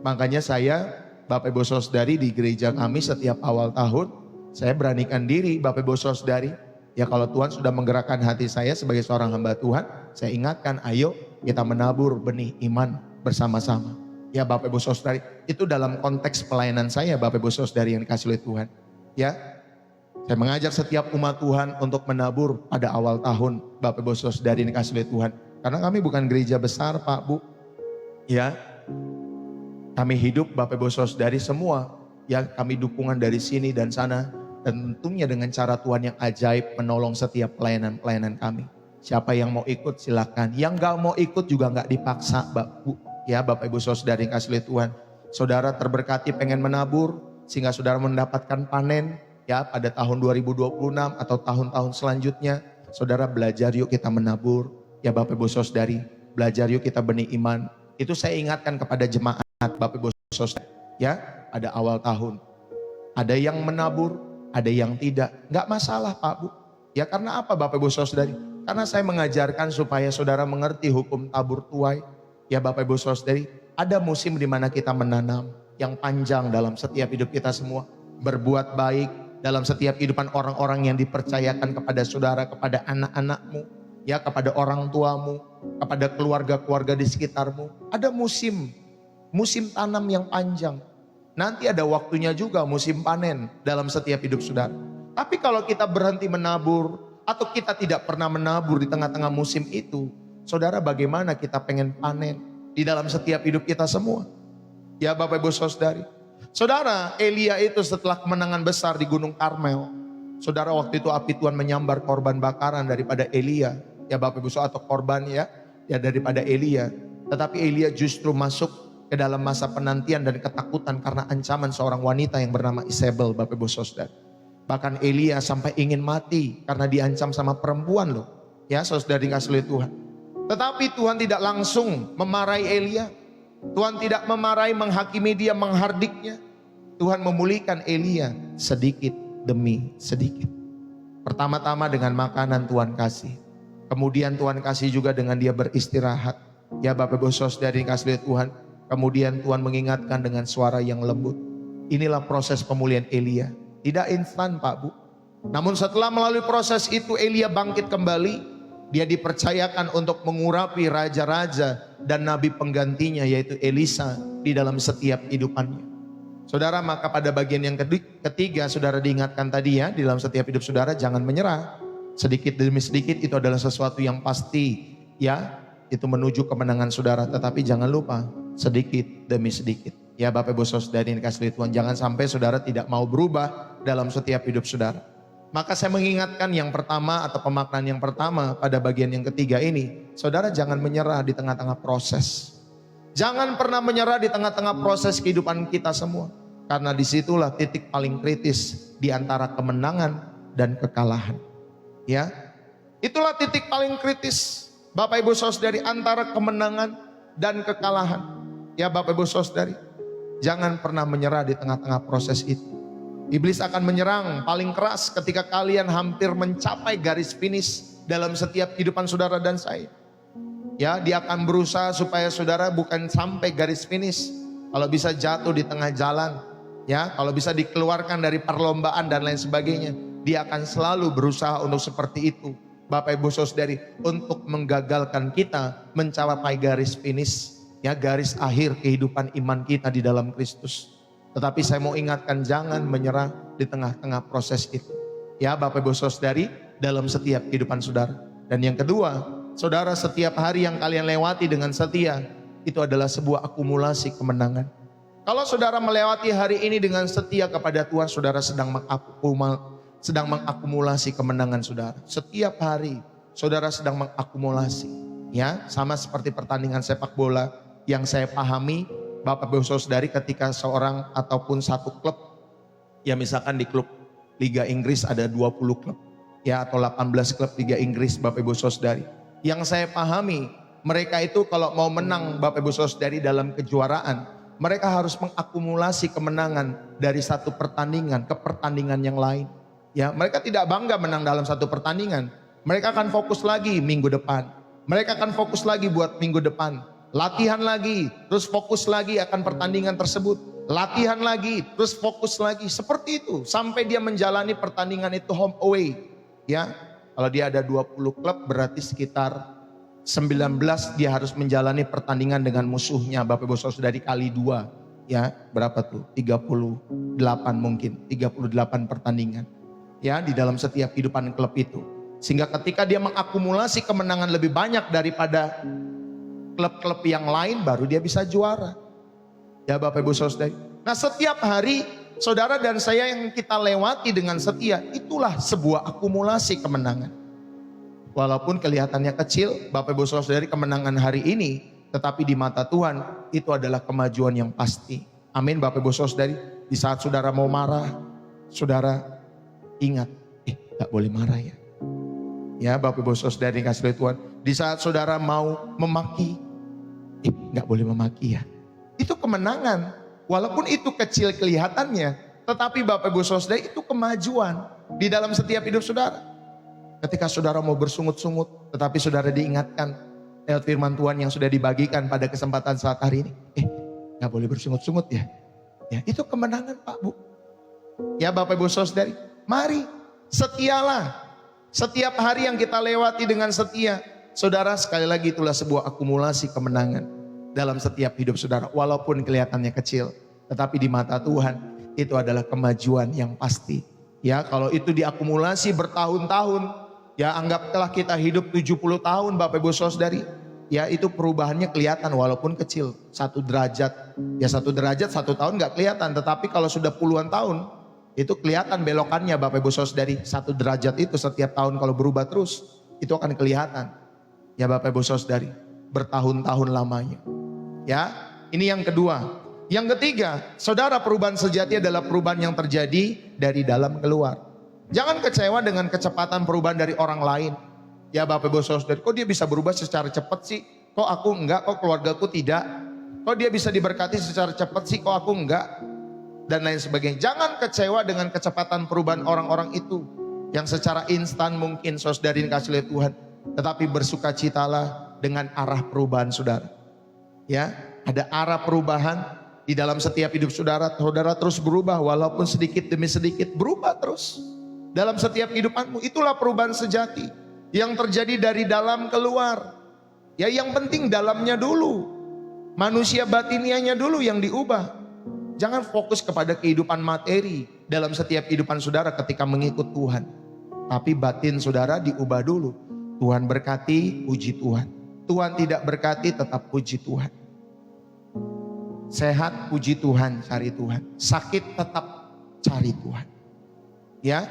Makanya saya, Bapak Ibu Saudari, di gereja kami setiap awal tahun, saya beranikan diri Bapak Ibu Saudari. Ya kalau Tuhan sudah menggerakkan hati saya sebagai seorang hamba Tuhan, saya ingatkan ayo kita menabur benih iman bersama-sama. Ya Bapak Ibu Saudari, itu dalam konteks pelayanan saya Bapak Ibu Saudari yang dikasih oleh Tuhan. Ya, saya mengajak setiap umat Tuhan untuk menabur pada awal tahun Bapak Ibu Saudari yang dikasih oleh Tuhan. Karena kami bukan gereja besar Pak Bu. Ya, kami hidup Bapak Ibu Saudari semua. Ya, kami dukungan dari sini dan sana. Dan tentunya dengan cara Tuhan yang ajaib menolong setiap pelayanan kami. Siapa yang mau ikut silakan. Yang gak mau ikut juga gak dipaksa Bu. Ya Bapak Ibu Saudari yang kasih oleh Tuhan. Saudara terberkati pengen menabur sehingga saudara mendapatkan panen. Ya pada tahun 2026 atau tahun-tahun selanjutnya. Saudara belajar yuk kita menabur. Ya Bapak Ibu Saudari, belajar yuk kita benih iman. Itu saya ingatkan kepada jemaat Bapak Ibu Saudari. Ya, pada awal tahun. Ada yang menabur, ada yang tidak. Enggak masalah Pak Bu. Ya karena apa Bapak Ibu Saudari? Karena saya mengajarkan supaya saudara mengerti hukum tabur tuai. Ya Bapak Ibu Saudari, ada musim di mana kita menanam yang panjang dalam setiap hidup kita semua. Berbuat baik dalam setiap kehidupan orang-orang yang dipercayakan kepada saudara, kepada anak-anakmu. Ya kepada orang tuamu, kepada keluarga-keluarga di sekitarmu. Ada musim tanam yang panjang. Nanti ada waktunya juga musim panen dalam setiap hidup saudara. Tapi kalau kita berhenti menabur, atau kita tidak pernah menabur di tengah-tengah musim itu, saudara bagaimana kita pengen panen di dalam setiap hidup kita semua? Ya Bapak Ibu Saudari. Saudara, Elia itu setelah kemenangan besar di Gunung Karmel, saudara waktu itu api Tuhan menyambar korban bakaran daripada Elia. Ya Bapak Ibu Saudara, atau korban ya daripada Elia. Tetapi Elia justru masuk ke dalam masa penantian dan ketakutan karena ancaman seorang wanita yang bernama Isabel Bapak Ibu Saudara. Bahkan Elia sampai ingin mati karena diancam sama perempuan loh. Ya saudara dikasih oleh Tuhan. Tetapi Tuhan tidak langsung memarahi Elia. Tuhan tidak memarahi, menghakimi dia, menghardiknya. Tuhan memulihkan Elia sedikit demi sedikit. Pertama-tama dengan makanan Tuhan kasih. Kemudian Tuhan kasih juga dengan dia beristirahat. Ya Bapak Ibu Saudara dikasih oleh Tuhan. Kemudian Tuhan mengingatkan dengan suara yang lembut. Inilah proses pemulihan Elia. Tidak instan Pak Bu. Namun setelah melalui proses itu Elia bangkit kembali. Dia dipercayakan untuk mengurapi raja-raja dan nabi penggantinya yaitu Elisa di dalam setiap kehidupannya. Saudara, maka pada bagian yang ketiga saudara diingatkan tadi ya, di dalam setiap hidup saudara jangan menyerah. Sedikit demi sedikit itu adalah sesuatu yang pasti ya, itu menuju kemenangan saudara. Tetapi jangan lupa sedikit demi sedikit. Ya Bapak Ibu Saudara yang dikasihi Tuhan, jangan sampai saudara tidak mau berubah dalam setiap hidup saudara. Maka saya mengingatkan yang pertama atau pemaknaan yang pertama pada bagian yang ketiga ini. Saudara jangan menyerah di tengah-tengah proses. Jangan pernah menyerah di tengah-tengah proses kehidupan kita semua. Karena disitulah titik paling kritis di antara kemenangan dan kekalahan. Ya, itulah titik paling kritis. Bapak Ibu Saudari, antara kemenangan dan kekalahan. Ya Bapak Ibu Saudari, jangan pernah menyerah di tengah-tengah proses itu. Iblis akan menyerang paling keras ketika kalian hampir mencapai garis finish dalam setiap kehidupan saudara dan saya. Ya, dia akan berusaha supaya saudara bukan sampai garis finish. Kalau bisa jatuh di tengah jalan, ya, kalau bisa dikeluarkan dari perlombaan dan lain sebagainya, dia akan selalu berusaha untuk seperti itu. Bapak Ibu Saudari, untuk menggagalkan kita mencapai garis finish, ya, garis akhir kehidupan iman kita di dalam Kristus. Tetapi saya mau ingatkan, jangan menyerah di tengah-tengah proses itu. Ya Bapak Ibu Saudari, dalam setiap kehidupan saudara. Dan yang kedua, saudara, setiap hari yang kalian lewati dengan setia, itu adalah sebuah akumulasi kemenangan. Kalau saudara melewati hari ini dengan setia kepada Tuhan, saudara sedang mengakumulasi kemenangan saudara. Setiap hari saudara sedang mengakumulasi. Ya, sama seperti pertandingan sepak bola yang saya pahami, Bapak Ibu Saudari, ketika seorang ataupun satu klub, ya misalkan di klub Liga Inggris ada 20 klub, ya, atau 18 klub Liga Inggris, Bapak Ibu Saudari. Yang saya pahami, mereka itu kalau mau menang Bapak Ibu Saudari dalam kejuaraan, mereka harus mengakumulasi kemenangan dari satu pertandingan ke pertandingan yang lain. Ya, mereka tidak bangga menang dalam satu pertandingan. Mereka akan fokus lagi minggu depan. Mereka akan fokus lagi buat minggu depan. Latihan lagi, terus fokus lagi akan pertandingan tersebut. Latihan lagi, terus fokus lagi. Seperti itu, sampai dia menjalani pertandingan itu home away. Ya, kalau dia ada 20 klub, berarti sekitar 19 dia harus menjalani pertandingan dengan musuhnya. Bapak Ibu Saudari kali 2. Ya, berapa tuh? 38 mungkin, 38 pertandingan. Ya, di dalam setiap kehidupan klub itu. Sehingga ketika dia mengakumulasi kemenangan lebih banyak daripada klub-klub yang lain, baru dia bisa juara. Ya Bapak Ibu Saudari. Nah, setiap hari saudara dan saya yang kita lewati dengan setia, itulah sebuah akumulasi kemenangan. Walaupun kelihatannya kecil, Bapak Ibu Saudari, kemenangan hari ini, tetapi di mata Tuhan itu adalah kemajuan yang pasti. Amin Bapak Ibu Saudari. Di saat saudara mau marah, saudara ingat, gak boleh marah ya. Ya Bapak Ibu Saudari kasih oleh Tuhan. Di saat saudara mau memaki, gak boleh memaki ya. Itu kemenangan. Walaupun itu kecil kelihatannya, tetapi Bapak Ibu Saudari, itu kemajuan di dalam setiap hidup saudara. Ketika saudara mau bersungut-sungut, tetapi saudara diingatkan lewat firman Tuhan yang sudah dibagikan pada kesempatan saat hari ini. Gak boleh bersungut-sungut ya. Ya, itu kemenangan Pak Bu. Ya Bapak Ibu Saudari, mari setialah. Setiap hari yang kita lewati dengan setia, saudara, sekali lagi itulah sebuah akumulasi kemenangan dalam setiap hidup saudara. Walaupun kelihatannya kecil, tetapi di mata Tuhan itu adalah kemajuan yang pasti. Ya, kalau itu diakumulasi bertahun-tahun, ya anggaplah kita hidup 70 tahun Bapak Ibu Saudari. Ya, itu perubahannya kelihatan walaupun kecil. 1 derajat, ya 1 derajat 1 tahun gak kelihatan. Tetapi kalau sudah puluhan tahun, itu kelihatan belokannya Bapak Ibu Saudari. 1 derajat itu setiap tahun kalau berubah terus, itu akan kelihatan. Ya Bapak Ibu Saudari, bertahun-tahun lamanya. Ya, ini yang kedua. Yang ketiga, saudara, perubahan sejati adalah perubahan yang terjadi dari dalam keluar. Jangan kecewa dengan kecepatan perubahan dari orang lain. Ya Bapak Ibu Saudari, kok dia bisa berubah secara cepat sih? Kok aku enggak, kok keluargaku tidak? Kok dia bisa diberkati secara cepat sih, kok aku enggak? Dan lain sebagainya. Jangan kecewa dengan kecepatan perubahan orang-orang itu yang secara instan mungkin saudari dikasih oleh Tuhan. Tetapi bersukacitalah dengan arah perubahan saudara. Ya, ada arah perubahan di dalam setiap hidup saudara. Saudara terus berubah walaupun sedikit demi sedikit, berubah terus dalam setiap kehidupanmu. Itulah perubahan sejati yang terjadi dari dalam keluar. Ya, yang penting dalamnya dulu. Manusia batinianya dulu yang diubah. Jangan fokus kepada kehidupan materi dalam setiap kehidupan saudara ketika mengikut Tuhan. Tapi batin saudara diubah dulu. Tuhan berkati, puji Tuhan. Tuhan tidak berkati, tetap puji Tuhan. Sehat, puji Tuhan, cari Tuhan. Sakit, tetap cari Tuhan. Ya,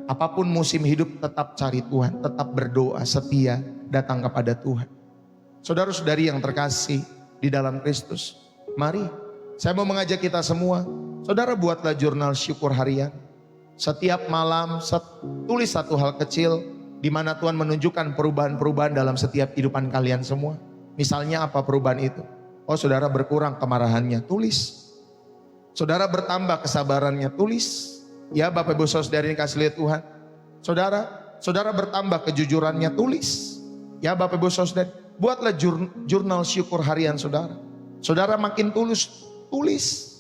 apapun musim hidup tetap cari Tuhan. Tetap berdoa, setia, datang kepada Tuhan. Saudara-saudari yang terkasih di dalam Kristus, mari. Saya mau mengajak kita semua, saudara, buatlah jurnal syukur harian. Setiap malam tulis 1 hal kecil di mana Tuhan menunjukkan perubahan-perubahan dalam setiap kehidupan kalian semua. Misalnya apa perubahan itu? Oh, saudara berkurang kemarahannya, tulis. Saudara bertambah kesabarannya, tulis. Ya Bapak Ibu Saudara yang kasih lihat Tuhan. Saudara bertambah kejujurannya, tulis. Ya Bapak Ibu Saudara, buatlah jurnal syukur harian saudara. Saudara makin tulus, tulis.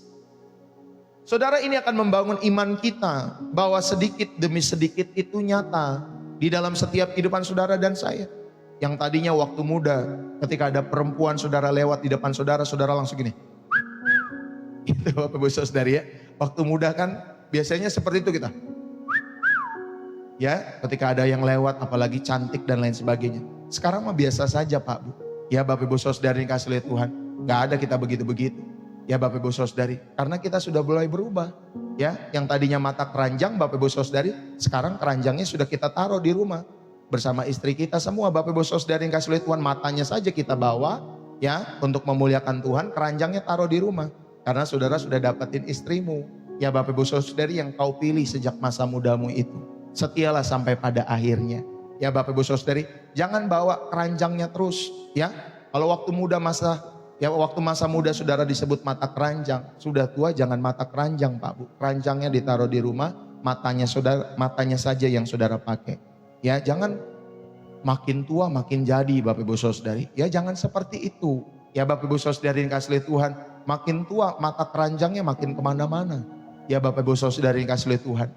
Saudara, ini akan membangun iman kita bahwa sedikit demi sedikit itu nyata di dalam setiap kehidupan saudara dan saya. Yang tadinya waktu muda, ketika ada perempuan saudara lewat di depan saudara, saudara langsung gini. Itu Bapak Ibu Saudara ya. Waktu muda kan biasanya seperti itu kita. Ya, ketika ada yang lewat apalagi cantik dan lain sebagainya. Sekarang mah biasa saja Pak Bu. Ya Bapak Ibu Saudara yang kasih lihat Tuhan. Gak ada kita begitu-begitu. Ya Bapak Ibu Saudari, karena kita sudah mulai berubah. Ya, yang tadinya mata keranjang Bapak Ibu Saudari, sekarang keranjangnya sudah kita taruh di rumah bersama istri kita semua. Bapak Ibu Saudari yang kasih lihat Tuhan, matanya saja kita bawa ya untuk memuliakan Tuhan, keranjangnya taruh di rumah. Karena saudara sudah dapetin istrimu. Ya Bapak Ibu Saudari yang kau pilih sejak masa mudamu itu. Setialah sampai pada akhirnya. Ya Bapak Ibu Saudari, jangan bawa keranjangnya terus ya. Kalau waktu masa muda saudara disebut mata keranjang, sudah tua jangan mata keranjang Pak Bu. Keranjangnya ditaruh di rumah, matanya saja yang saudara pakai. Ya, jangan makin tua makin jadi Bapak Ibu Saudari. Ya, jangan seperti itu. Ya Bapak Ibu Saudari yang kasih lihat Tuhan, makin tua mata keranjangnya makin kemana-mana. Ya Bapak Ibu Saudari yang kasih lihat Tuhan.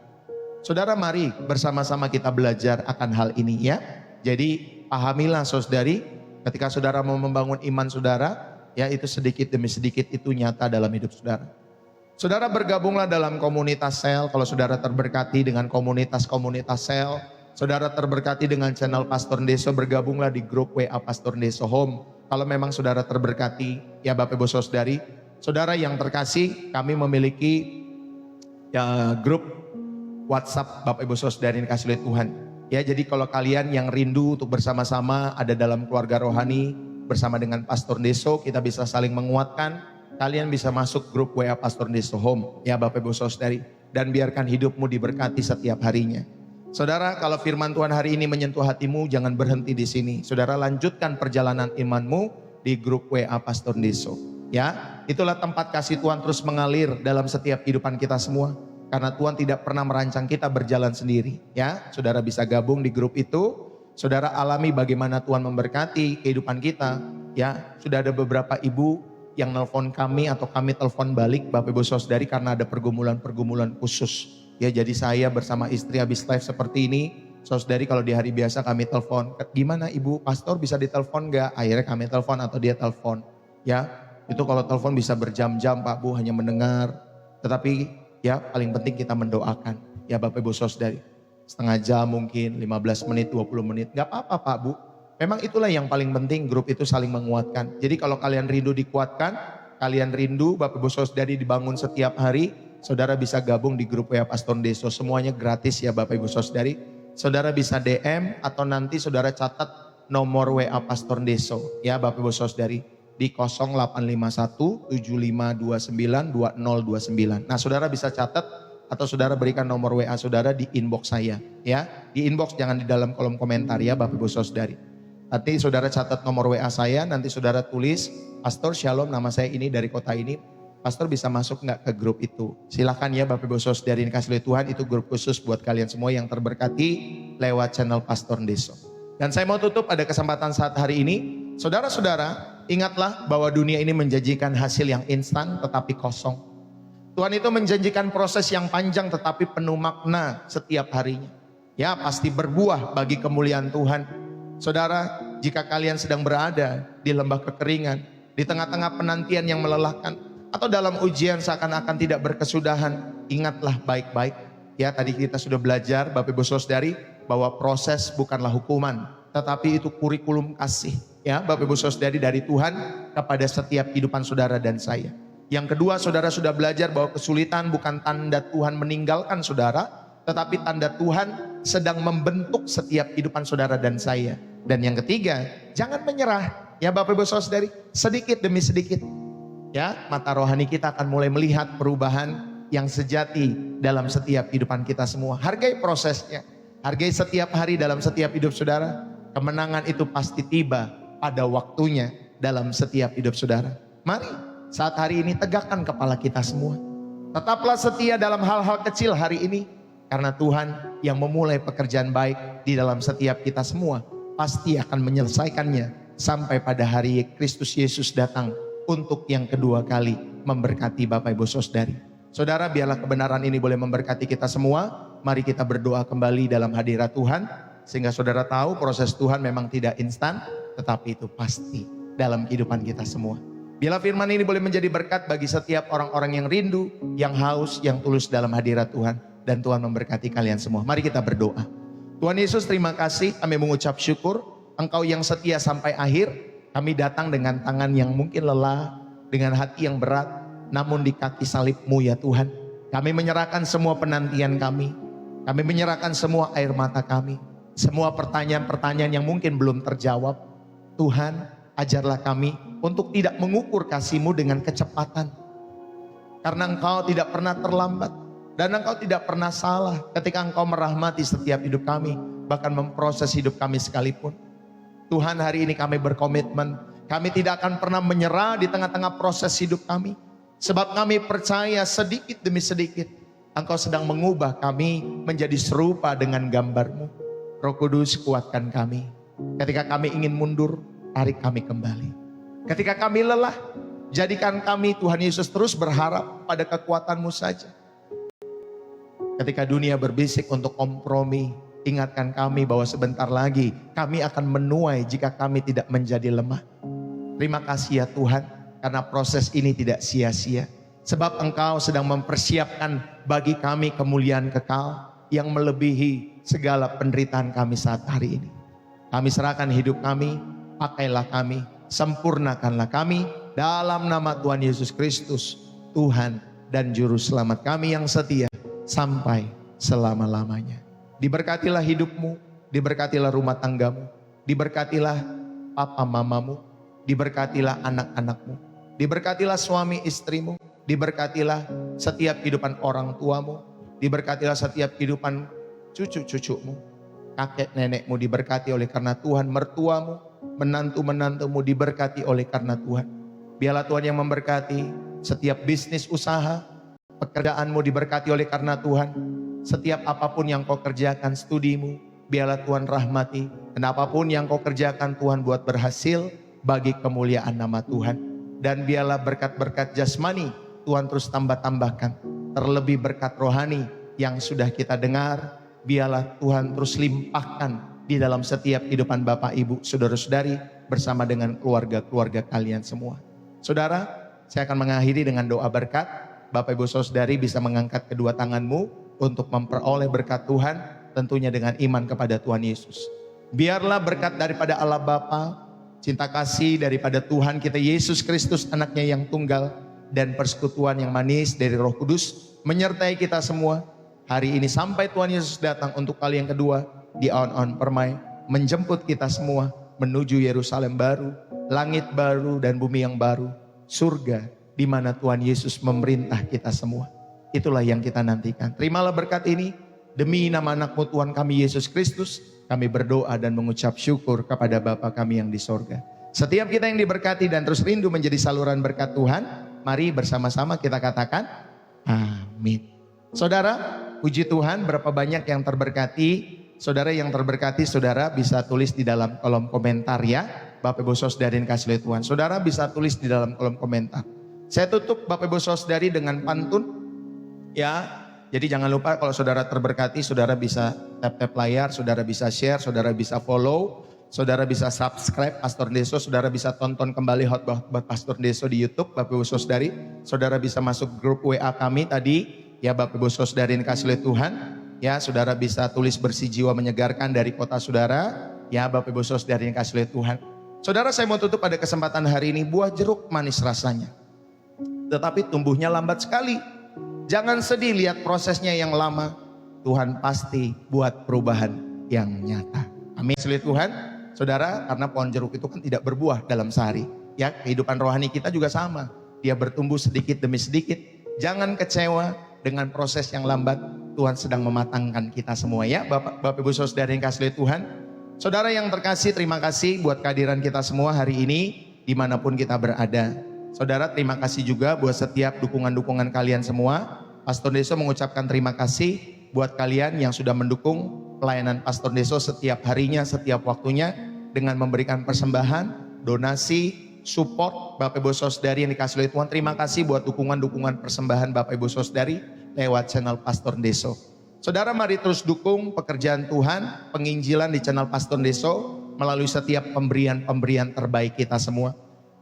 Saudara, mari bersama-sama kita belajar akan hal ini ya. Jadi pahamilah saudari, ketika saudara mau membangun iman saudara, ya itu sedikit demi sedikit itu nyata dalam hidup saudara. Saudara bergabunglah dalam komunitas sel. Kalau saudara terberkati dengan komunitas-komunitas sel, saudara terberkati dengan channel Pastor Ndeso, bergabunglah di grup WA Pastor Ndeso Home. Kalau memang saudara terberkati, ya Bapak Ibu Saudari, saudara yang terkasih, kami memiliki ya, grup WhatsApp Bapak Ibu Saudari yang kasih lihat Tuhan. Ya, jadi kalau kalian yang rindu untuk bersama-sama ada dalam keluarga rohani, bersama dengan Pastor Ndeso, kita bisa saling menguatkan. Kalian bisa masuk grup WA Pastor Ndeso Home, ya Bapak Ibu Saudari, dan biarkan hidupmu diberkati setiap harinya. Saudara, kalau firman Tuhan hari ini menyentuh hatimu, jangan berhenti di sini. Saudara, lanjutkan perjalanan imanmu di grup WA Pastor Ndeso. Ya, itulah tempat kasih Tuhan terus mengalir dalam setiap kehidupan kita semua. Karena Tuhan tidak pernah merancang kita berjalan sendiri. Ya, saudara bisa gabung di grup itu. Saudara alami bagaimana Tuhan memberkati kehidupan kita. Ya, sudah ada beberapa ibu yang nelpon kami atau kami telepon balik Bapak Ibu Saudari karena ada pergumulan-pergumulan khusus. Ya, jadi saya bersama istri habis live seperti ini, saudari kalau di hari biasa kami telepon, gimana Ibu Pastor bisa ditelepon enggak? Akhirnya kami telepon atau dia telepon. Ya, itu kalau telepon bisa berjam-jam Pak Bu hanya mendengar. Tetapi ya paling penting kita mendoakan. Ya Bapak Ibu Saudari. Setengah jam mungkin, 15 menit, 20 menit. Gak apa-apa Pak Bu. Memang itulah yang paling penting, grup itu saling menguatkan. Jadi kalau kalian rindu dikuatkan, kalian rindu Bapak Ibu Saudari dibangun setiap hari, saudara bisa gabung di grup WA Pastor Ndeso. Semuanya gratis ya Bapak Ibu Saudari. Saudara bisa DM atau nanti saudara catat nomor WA Pastor Ndeso. Ya Bapak Ibu Saudari. Di 0851 7529 2029. Nah saudara bisa catat atau saudara berikan nomor WA saudara di inbox saya. Ya, di inbox, jangan di dalam kolom komentar ya Bapak Ibu Saudari. Nanti saudara catat nomor WA saya, nanti saudara tulis, Pastor Shalom nama saya ini dari kota ini. Pastor bisa masuk nggak ke grup itu? Silahkan ya Bapak Ibu Saudari yang kasih lihat Tuhan, itu grup khusus buat kalian semua yang terberkati lewat channel Pastor Ndeso. Dan saya mau tutup pada kesempatan saat hari ini. Saudara-saudara, ingatlah bahwa dunia ini menjanjikan hasil yang instan tetapi kosong. Tuhan itu menjanjikan proses yang panjang tetapi penuh makna setiap harinya. Ya, pasti berbuah bagi kemuliaan Tuhan. Saudara, jika kalian sedang berada di lembah kekeringan, di tengah-tengah penantian yang melelahkan, atau dalam ujian seakan-akan tidak berkesudahan, ingatlah baik-baik. Ya, tadi kita sudah belajar Bapak Ibu Saudari bahwa proses bukanlah hukuman, tetapi itu kurikulum kasih. Ya, Bapak Ibu Saudari dari Tuhan kepada setiap kehidupan saudara dan saya. Yang kedua, saudara sudah belajar bahwa kesulitan bukan tanda Tuhan meninggalkan saudara, tetapi tanda Tuhan sedang membentuk setiap kehidupan saudara dan saya. Dan yang ketiga, jangan menyerah. Ya Bapak Ibu Saudari, sedikit demi sedikit. Ya, mata rohani kita akan mulai melihat perubahan yang sejati dalam setiap kehidupan kita semua. Hargai prosesnya. Hargai setiap hari dalam setiap hidup saudara. Kemenangan itu pasti tiba pada waktunya dalam setiap hidup saudara. Mari saat hari ini tegakkan kepala kita semua. Tetaplah setia dalam hal-hal kecil hari ini. Karena Tuhan yang memulai pekerjaan baik di dalam setiap kita semua pasti akan menyelesaikannya sampai pada hari Kristus Yesus datang untuk yang kedua kali memberkati Bapak Ibu Saudari. Saudara, biarlah kebenaran ini boleh memberkati kita semua. Mari kita berdoa kembali dalam hadirat Tuhan. Sehingga saudara tahu proses Tuhan memang tidak instan, tetapi itu pasti dalam kehidupan kita semua. Biarlah firman ini boleh menjadi berkat bagi setiap orang-orang yang rindu, yang haus, yang tulus dalam hadirat Tuhan. Dan Tuhan memberkati kalian semua. Mari kita berdoa. Tuhan Yesus, terima kasih, kami mengucap syukur. Engkau yang setia sampai akhir. Kami datang dengan tangan yang mungkin lelah, dengan hati yang berat, namun di kaki salib-Mu ya Tuhan. Kami menyerahkan semua penantian kami. Kami menyerahkan semua air mata kami. Semua pertanyaan-pertanyaan yang mungkin belum terjawab. Tuhan, ajarlah kami untuk tidak mengukur kasih-Mu dengan kecepatan. Karena Engkau tidak pernah terlambat. Dan Engkau tidak pernah salah ketika Engkau merahmati setiap hidup kami. Bahkan memproses hidup kami sekalipun. Tuhan, hari ini kami berkomitmen. Kami tidak akan pernah menyerah di tengah-tengah proses hidup kami. Sebab kami percaya sedikit demi sedikit Engkau sedang mengubah kami menjadi serupa dengan gambar-Mu. Roh Kudus, kuatkan kami. Ketika kami ingin mundur, tarik kami kembali. Ketika kami lelah, jadikan kami, Tuhan Yesus, terus berharap pada kekuatan-Mu saja. Ketika dunia berbisik untuk kompromi, ingatkan kami bahwa sebentar lagi kami akan menuai jika kami tidak menjadi lemah. Terima kasih ya Tuhan, karena proses ini tidak sia-sia. Sebab Engkau sedang mempersiapkan bagi kami kemuliaan kekal yang melebihi segala penderitaan kami saat hari ini. Kami serahkan hidup kami, pakailah kami, sempurnakanlah kami dalam nama Tuhan Yesus Kristus, Tuhan dan Juru Selamat kami yang setia sampai selama-lamanya. Diberkatilah hidupmu, diberkatilah rumah tanggamu, diberkatilah papa mamamu, diberkatilah anak-anakmu, diberkatilah suami istrimu, diberkatilah setiap kehidupan orang tuamu, diberkatilah setiap kehidupan cucu-cucumu, kakek nenekmu diberkati oleh karena Tuhan, mertuamu, menantu-menantumu diberkati oleh karena Tuhan. Biarlah Tuhan yang memberkati setiap bisnis usaha, pekerjaanmu diberkati oleh karena Tuhan. Setiap apapun yang kau kerjakan, studimu, biarlah Tuhan rahmati. Dan apapun yang kau kerjakan, Tuhan buat berhasil bagi kemuliaan nama Tuhan. Dan biarlah berkat-berkat jasmani Tuhan terus tambah-tambahkan. Terlebih berkat rohani yang sudah kita dengar, biarlah Tuhan terus limpahkan di dalam setiap kehidupan Bapak, Ibu, Saudara-saudari bersama dengan keluarga-keluarga kalian semua. Saudara, saya akan mengakhiri dengan doa berkat. Bapak, Ibu, Saudari bisa mengangkat kedua tanganmu untuk memperoleh berkat Tuhan, tentunya dengan iman kepada Tuhan Yesus. Biarlah berkat daripada Allah Bapa, cinta kasih daripada Tuhan kita Yesus Kristus anaknya yang tunggal, dan persekutuan yang manis dari Roh Kudus menyertai kita semua hari ini sampai Tuhan Yesus datang untuk kali yang kedua di awan-awan permai, menjemput kita semua menuju Yerusalem baru, langit baru dan bumi yang baru, surga di mana Tuhan Yesus memerintah kita semua. Itulah yang kita nantikan. Terimalah berkat ini demi nama anak-Mu Tuhan kami Yesus Kristus. Kami berdoa dan mengucap syukur kepada Bapa kami yang di sorga. Setiap kita yang diberkati dan terus rindu menjadi saluran berkat Tuhan, mari bersama-sama kita katakan amin. Saudara, puji Tuhan, berapa banyak yang terberkati. Saudara yang terberkati, saudara bisa tulis di dalam kolom komentar ya. Bapak Ibu Saudari kasih oleh Tuhan. Saudara bisa tulis di dalam kolom komentar. Saya tutup Bapak Ibu Saudari dengan pantun ya. Jadi jangan lupa kalau saudara terberkati, saudara bisa tap-tap layar, saudara bisa share, saudara bisa follow, saudara bisa subscribe Pastor Deso, saudara bisa tonton kembali Hotbah Pastor Deso di YouTube, Bapak Ibu Saudari. Saudara bisa masuk grup WA kami tadi, ya Bapak Ibu Saudari kasih oleh Tuhan. Ya, saudara bisa tulis bersih jiwa menyegarkan dari kota saudara, ya Bapak Ibu Saudari kasih oleh Tuhan. Saudara, saya mau tutup pada kesempatan hari ini, buah jeruk manis rasanya, tetapi tumbuhnya lambat sekali. Jangan sedih lihat prosesnya yang lama. Tuhan pasti buat perubahan yang nyata. Amin. Selain Tuhan, saudara, karena pohon jeruk itu kan tidak berbuah dalam sehari. Ya, kehidupan rohani kita juga sama. Dia bertumbuh sedikit demi sedikit. Jangan kecewa dengan proses yang lambat. Tuhan sedang mematangkan kita semua ya. Bapak Ibu Saudara yang kasih oleh Tuhan. Saudara yang terkasih, terima kasih buat kehadiran kita semua hari ini dimanapun kita berada. Saudara, terima kasih juga buat setiap dukungan-dukungan kalian semua. Pastor Deso mengucapkan terima kasih buat kalian yang sudah mendukung pelayanan Pastor Deso setiap harinya, setiap waktunya dengan memberikan persembahan, donasi, support Bapak Ibu Saudari yang dikasih oleh Tuhan. Terima kasih buat dukungan-dukungan persembahan Bapak Ibu Saudari lewat channel Pastor Deso. Saudara, mari terus dukung pekerjaan Tuhan, penginjilan di channel Pastor Deso melalui setiap pemberian-pemberian terbaik kita semua.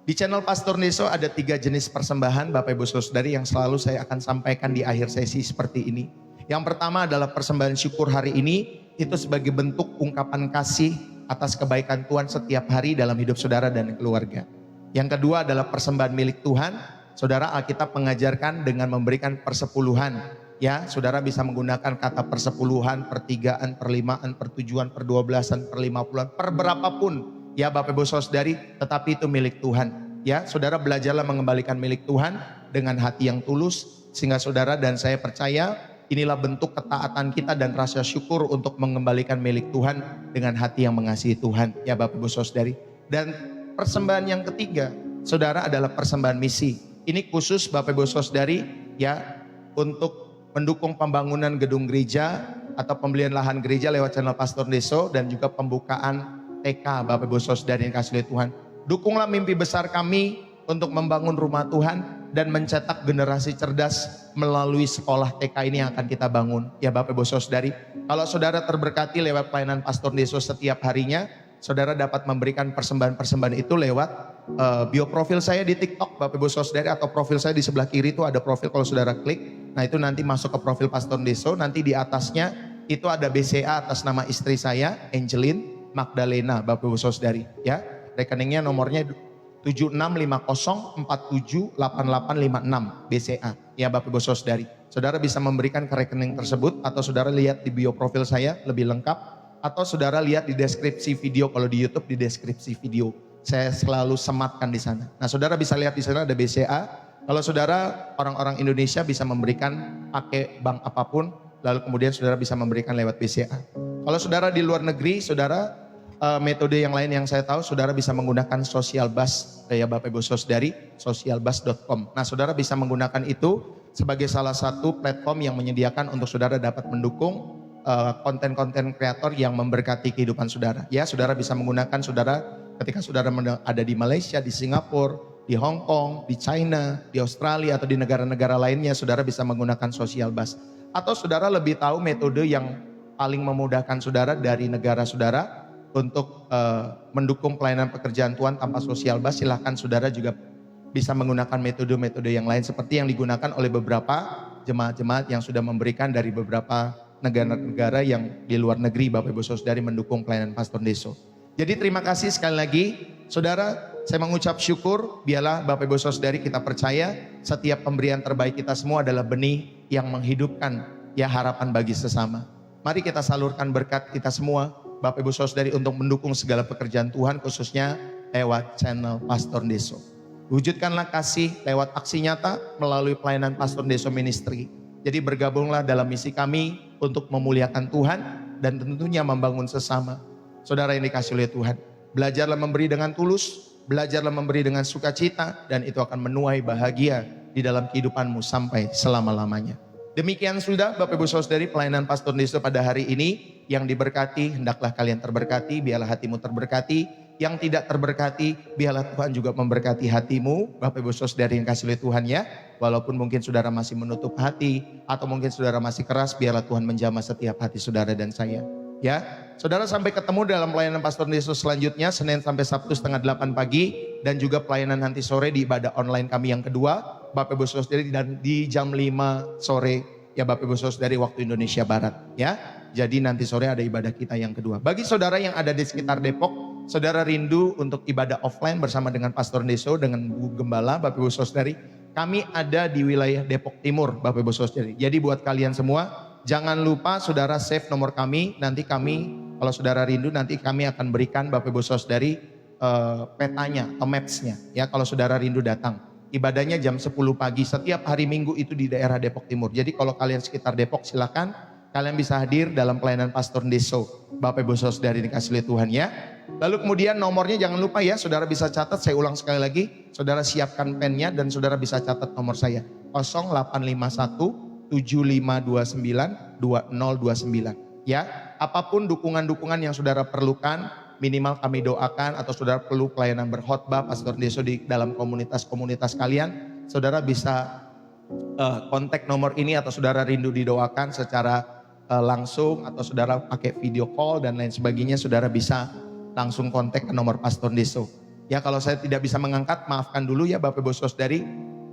Di channel Pastor Deso ada 3 jenis persembahan Bapak Ibu Saudari yang selalu saya akan sampaikan di akhir sesi seperti ini. Yang pertama adalah persembahan syukur hari ini, itu sebagai bentuk ungkapan kasih atas kebaikan Tuhan setiap hari dalam hidup saudara dan keluarga. Yang kedua adalah persembahan milik Tuhan. Saudara, Alkitab mengajarkan dengan memberikan persepuluhan. Ya, saudara bisa menggunakan kata persepuluhan, pertigaan, perlimaan, pertujuan, perdua-belasan, perlima-puluhan, per berapapun ya Bapak Ibu Saudari, tetapi itu milik Tuhan. Ya, saudara belajarlah mengembalikan milik Tuhan dengan hati yang tulus, sehingga saudara dan saya percaya inilah bentuk ketaatan kita dan rasa syukur untuk mengembalikan milik Tuhan dengan hati yang mengasihi Tuhan ya Bapak Ibu Saudari. Dan persembahan yang ketiga, saudara, adalah persembahan misi. Ini khusus Bapak Ibu Saudari ya untuk mendukung pembangunan gedung gereja atau pembelian lahan gereja lewat channel Pastor Deso dan juga pembukaan TK Bapak Ibu Saudari yang kasih oleh Tuhan. Dukunglah mimpi besar kami untuk membangun rumah Tuhan dan mencetak generasi cerdas melalui sekolah TK ini yang akan kita bangun ya Bapak Ibu Saudari. Kalau saudara terberkati lewat pelayanan Pastor Deso setiap harinya, saudara dapat memberikan persembahan-persembahan itu lewat bio profil saya di TikTok Bapak Ibu Saudari, atau profil saya di sebelah kiri itu ada profil, kalau saudara klik, nah itu nanti masuk ke profil Pastor Deso, nanti di atasnya itu ada BCA atas nama istri saya, Angelin Magdalena Bapak Ibu Saudari ya. Rekeningnya nomornya 7650478856 BCA ya Bapak Ibu Saudari. Saudara bisa memberikan ke rekening tersebut, atau saudara lihat di bio profil saya lebih lengkap, atau saudara lihat di deskripsi video. Kalau di YouTube di deskripsi video saya selalu sematkan di sana. Nah, saudara bisa lihat di sana ada BCA. Kalau saudara orang-orang Indonesia bisa memberikan pakai bank apapun, lalu kemudian saudara bisa memberikan lewat BCA. Kalau saudara di luar negeri, saudara metode yang lain yang saya tahu, saudara bisa menggunakan Social Bus ya Bapak Ibu Saudari, socialbus.com. Nah, saudara bisa menggunakan itu sebagai salah satu platform yang menyediakan untuk saudara dapat mendukung konten-konten kreator yang memberkati kehidupan saudara. Ya, saudara bisa menggunakan, saudara ketika saudara ada di Malaysia, di Singapura, di Hong Kong, di China, di Australia, atau di negara-negara lainnya, saudara bisa menggunakan Social Bus. Atau saudara lebih tahu metode yang paling memudahkan saudara dari negara saudara untuk mendukung pelayanan pekerjaan Tuhan tanpa Social Bus, silahkan saudara juga bisa menggunakan metode-metode yang lain seperti yang digunakan oleh beberapa jemaat-jemaat yang sudah memberikan dari beberapa negara-negara yang di luar negeri Bapak Ibu Saudari mendukung pelayanan Pastor Deso. Jadi terima kasih sekali lagi saudara, saya mengucap syukur, biarlah Bapak Ibu Saudari kita percaya setiap pemberian terbaik kita semua adalah benih yang menghidupkan ya harapan bagi sesama. Mari kita salurkan berkat kita semua Bapak Ibu Saudari untuk mendukung segala pekerjaan Tuhan, khususnya lewat channel Pastor Deso. Wujudkanlah kasih lewat aksi nyata melalui pelayanan Pastor Deso Ministry. Jadi bergabunglah dalam misi kami untuk memuliakan Tuhan dan tentunya membangun sesama. Saudara yang dikasih oleh Tuhan, belajarlah memberi dengan tulus, belajarlah memberi dengan sukacita, dan itu akan menuai bahagia di dalam kehidupanmu sampai selama-lamanya. Demikian sudah Bapak Ibu Saudari pelayanan Pastor Deso pada hari ini. Yang diberkati, hendaklah kalian terberkati, biarlah hatimu terberkati. Yang tidak terberkati, biarlah Tuhan juga memberkati hatimu. Bapak Ibu Saudari yang kasih oleh Tuhan ya. Walaupun mungkin saudara masih menutup hati, atau mungkin saudara masih keras, biarlah Tuhan menjamah setiap hati saudara dan saya. Ya, saudara, sampai ketemu dalam pelayanan Pastor Deso selanjutnya, Senin sampai Sabtu setengah 8 pagi, dan juga pelayanan nanti sore di ibadah online kami yang kedua, Bapak Ibu Saudari, dan di jam 5 sore ya Bapak Ibu Saudari waktu Indonesia Barat ya. Jadi nanti sore ada ibadah kita yang kedua. Bagi saudara yang ada di sekitar Depok, saudara rindu untuk ibadah offline bersama dengan Pastor Deso, dengan Bu Gembala, Bapak Ibu Saudari, kami ada di wilayah Depok Timur, Bapak Ibu Saudari. Jadi buat kalian semua, jangan lupa saudara save nomor kami. Nanti kami, kalau saudara rindu, nanti kami akan berikan Bapak Ibu Saudari petanya atau maps-nya ya, kalau saudara rindu datang. Ibadahnya jam 10 pagi setiap hari Minggu itu di daerah Depok Timur. Jadi kalau kalian sekitar Depok silakan kalian bisa hadir dalam pelayanan Pastor Deso. Bapak Ibu Saudari dikasih oleh Tuhan ya. Lalu kemudian nomornya jangan lupa ya, saudara bisa catat, saya ulang sekali lagi. Saudara siapkan pennya dan saudara bisa catat nomor saya. 0851 7529 2029. Ya, apapun dukungan-dukungan yang saudara perlukan, minimal kami doakan, atau saudara perlu pelayanan berkhotbah Pastor Deso di dalam komunitas-komunitas kalian, saudara bisa kontak nomor ini, atau saudara rindu didoakan secara langsung, atau saudara pakai video call dan lain sebagainya, saudara bisa langsung kontak ke nomor Pastor Deso. Ya, kalau saya tidak bisa mengangkat, maafkan dulu ya Bapak Ibu Saudari,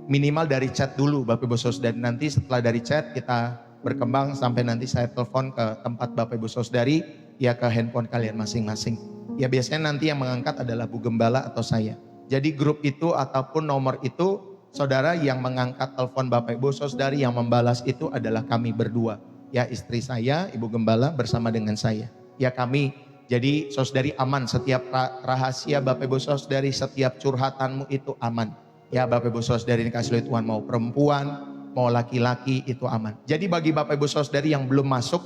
minimal dari chat dulu Bapak Ibu Saudari. Nanti setelah dari chat kita berkembang sampai nanti saya telepon ke tempat Bapak Ibu Saudari, ya ke handphone kalian masing-masing. Ya biasanya nanti yang mengangkat adalah Bu Gembala atau saya. Jadi grup itu ataupun nomor itu, saudara yang mengangkat telepon Bapak Ibu Saudari, yang membalas itu adalah kami berdua. Ya, istri saya, Ibu Gembala bersama dengan saya. Ya kami, jadi saudari aman, setiap rahasia Bapak Ibu Saudari, setiap curhatanmu itu aman. Ya Bapak Ibu Saudari dikasih oleh Tuhan, mau perempuan, mau laki-laki itu aman. Jadi bagi Bapak Ibu Saudari yang belum masuk,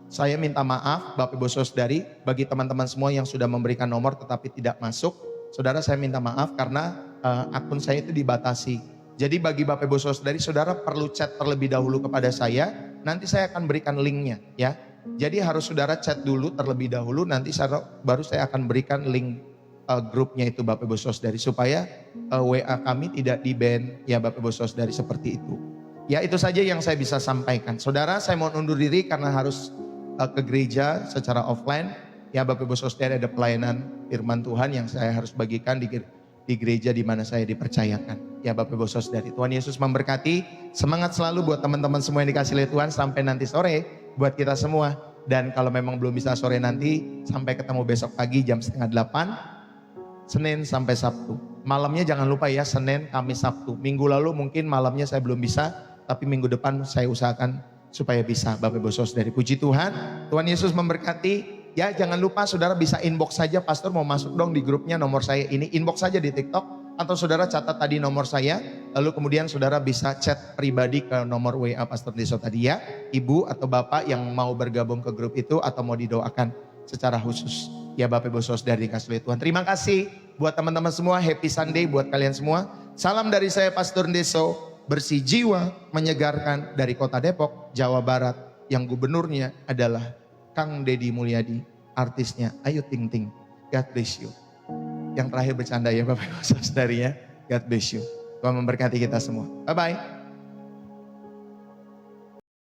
saya minta maaf Bapak Ibu Saudari. Bagi teman-teman semua yang sudah memberikan nomor tetapi tidak masuk, saudara saya minta maaf karena akun saya itu dibatasi. Jadi bagi Bapak Ibu Saudari, saudara perlu chat terlebih dahulu kepada saya, nanti saya akan berikan linknya ya. Jadi harus saudara chat dulu terlebih dahulu, nanti baru saya akan berikan link grupnya itu Bapak Ibu Saudari, supaya WA kami tidak di-ban ya Bapak Ibu Saudari, seperti itu. Ya itu saja yang saya bisa sampaikan. Saudara, saya mau undur diri karena harus ke gereja secara offline. Ya Bapak Ibu Saudari, ada pelayanan firman Tuhan yang saya harus bagikan di gereja di mana saya dipercayakan. Ya Bapak Ibu Saudari, Tuhan Yesus memberkati. Semangat selalu buat teman-teman semua yang dikasih oleh Tuhan, sampai nanti sore buat kita semua. Dan kalau memang belum bisa sore nanti, sampai ketemu besok pagi jam 7:30, Senin sampai Sabtu. Malamnya jangan lupa ya, Senin, Kamis, Sabtu. Minggu lalu mungkin malamnya saya belum bisa, tapi minggu depan saya usahakan supaya bisa Bapak Ibu Saudari. Puji Tuhan, Tuhan Yesus memberkati. Ya jangan lupa saudara bisa inbox saja, Pastor mau masuk dong di grupnya, nomor saya ini, inbox saja di TikTok. Atau saudara catat tadi nomor saya, lalu kemudian saudara bisa chat pribadi ke nomor WA Pastor Deso tadi ya. Ibu atau bapak yang mau bergabung ke grup itu atau mau didoakan secara khusus. Ya Bapak Ibu Saudari dikasih oleh Tuhan. Terima kasih buat teman-teman semua, happy Sunday buat kalian semua. Salam dari saya Pastor Deso, bersih jiwa, menyegarkan, dari kota Depok, Jawa Barat, yang gubernurnya adalah Kang Deddy Mulyadi, artisnya Ayu Ting Ting. God bless you. Yang terakhir bercanda ya Bapak Ibu Saudari ya. God bless you. Tuhan memberkati kita semua. Bye-bye.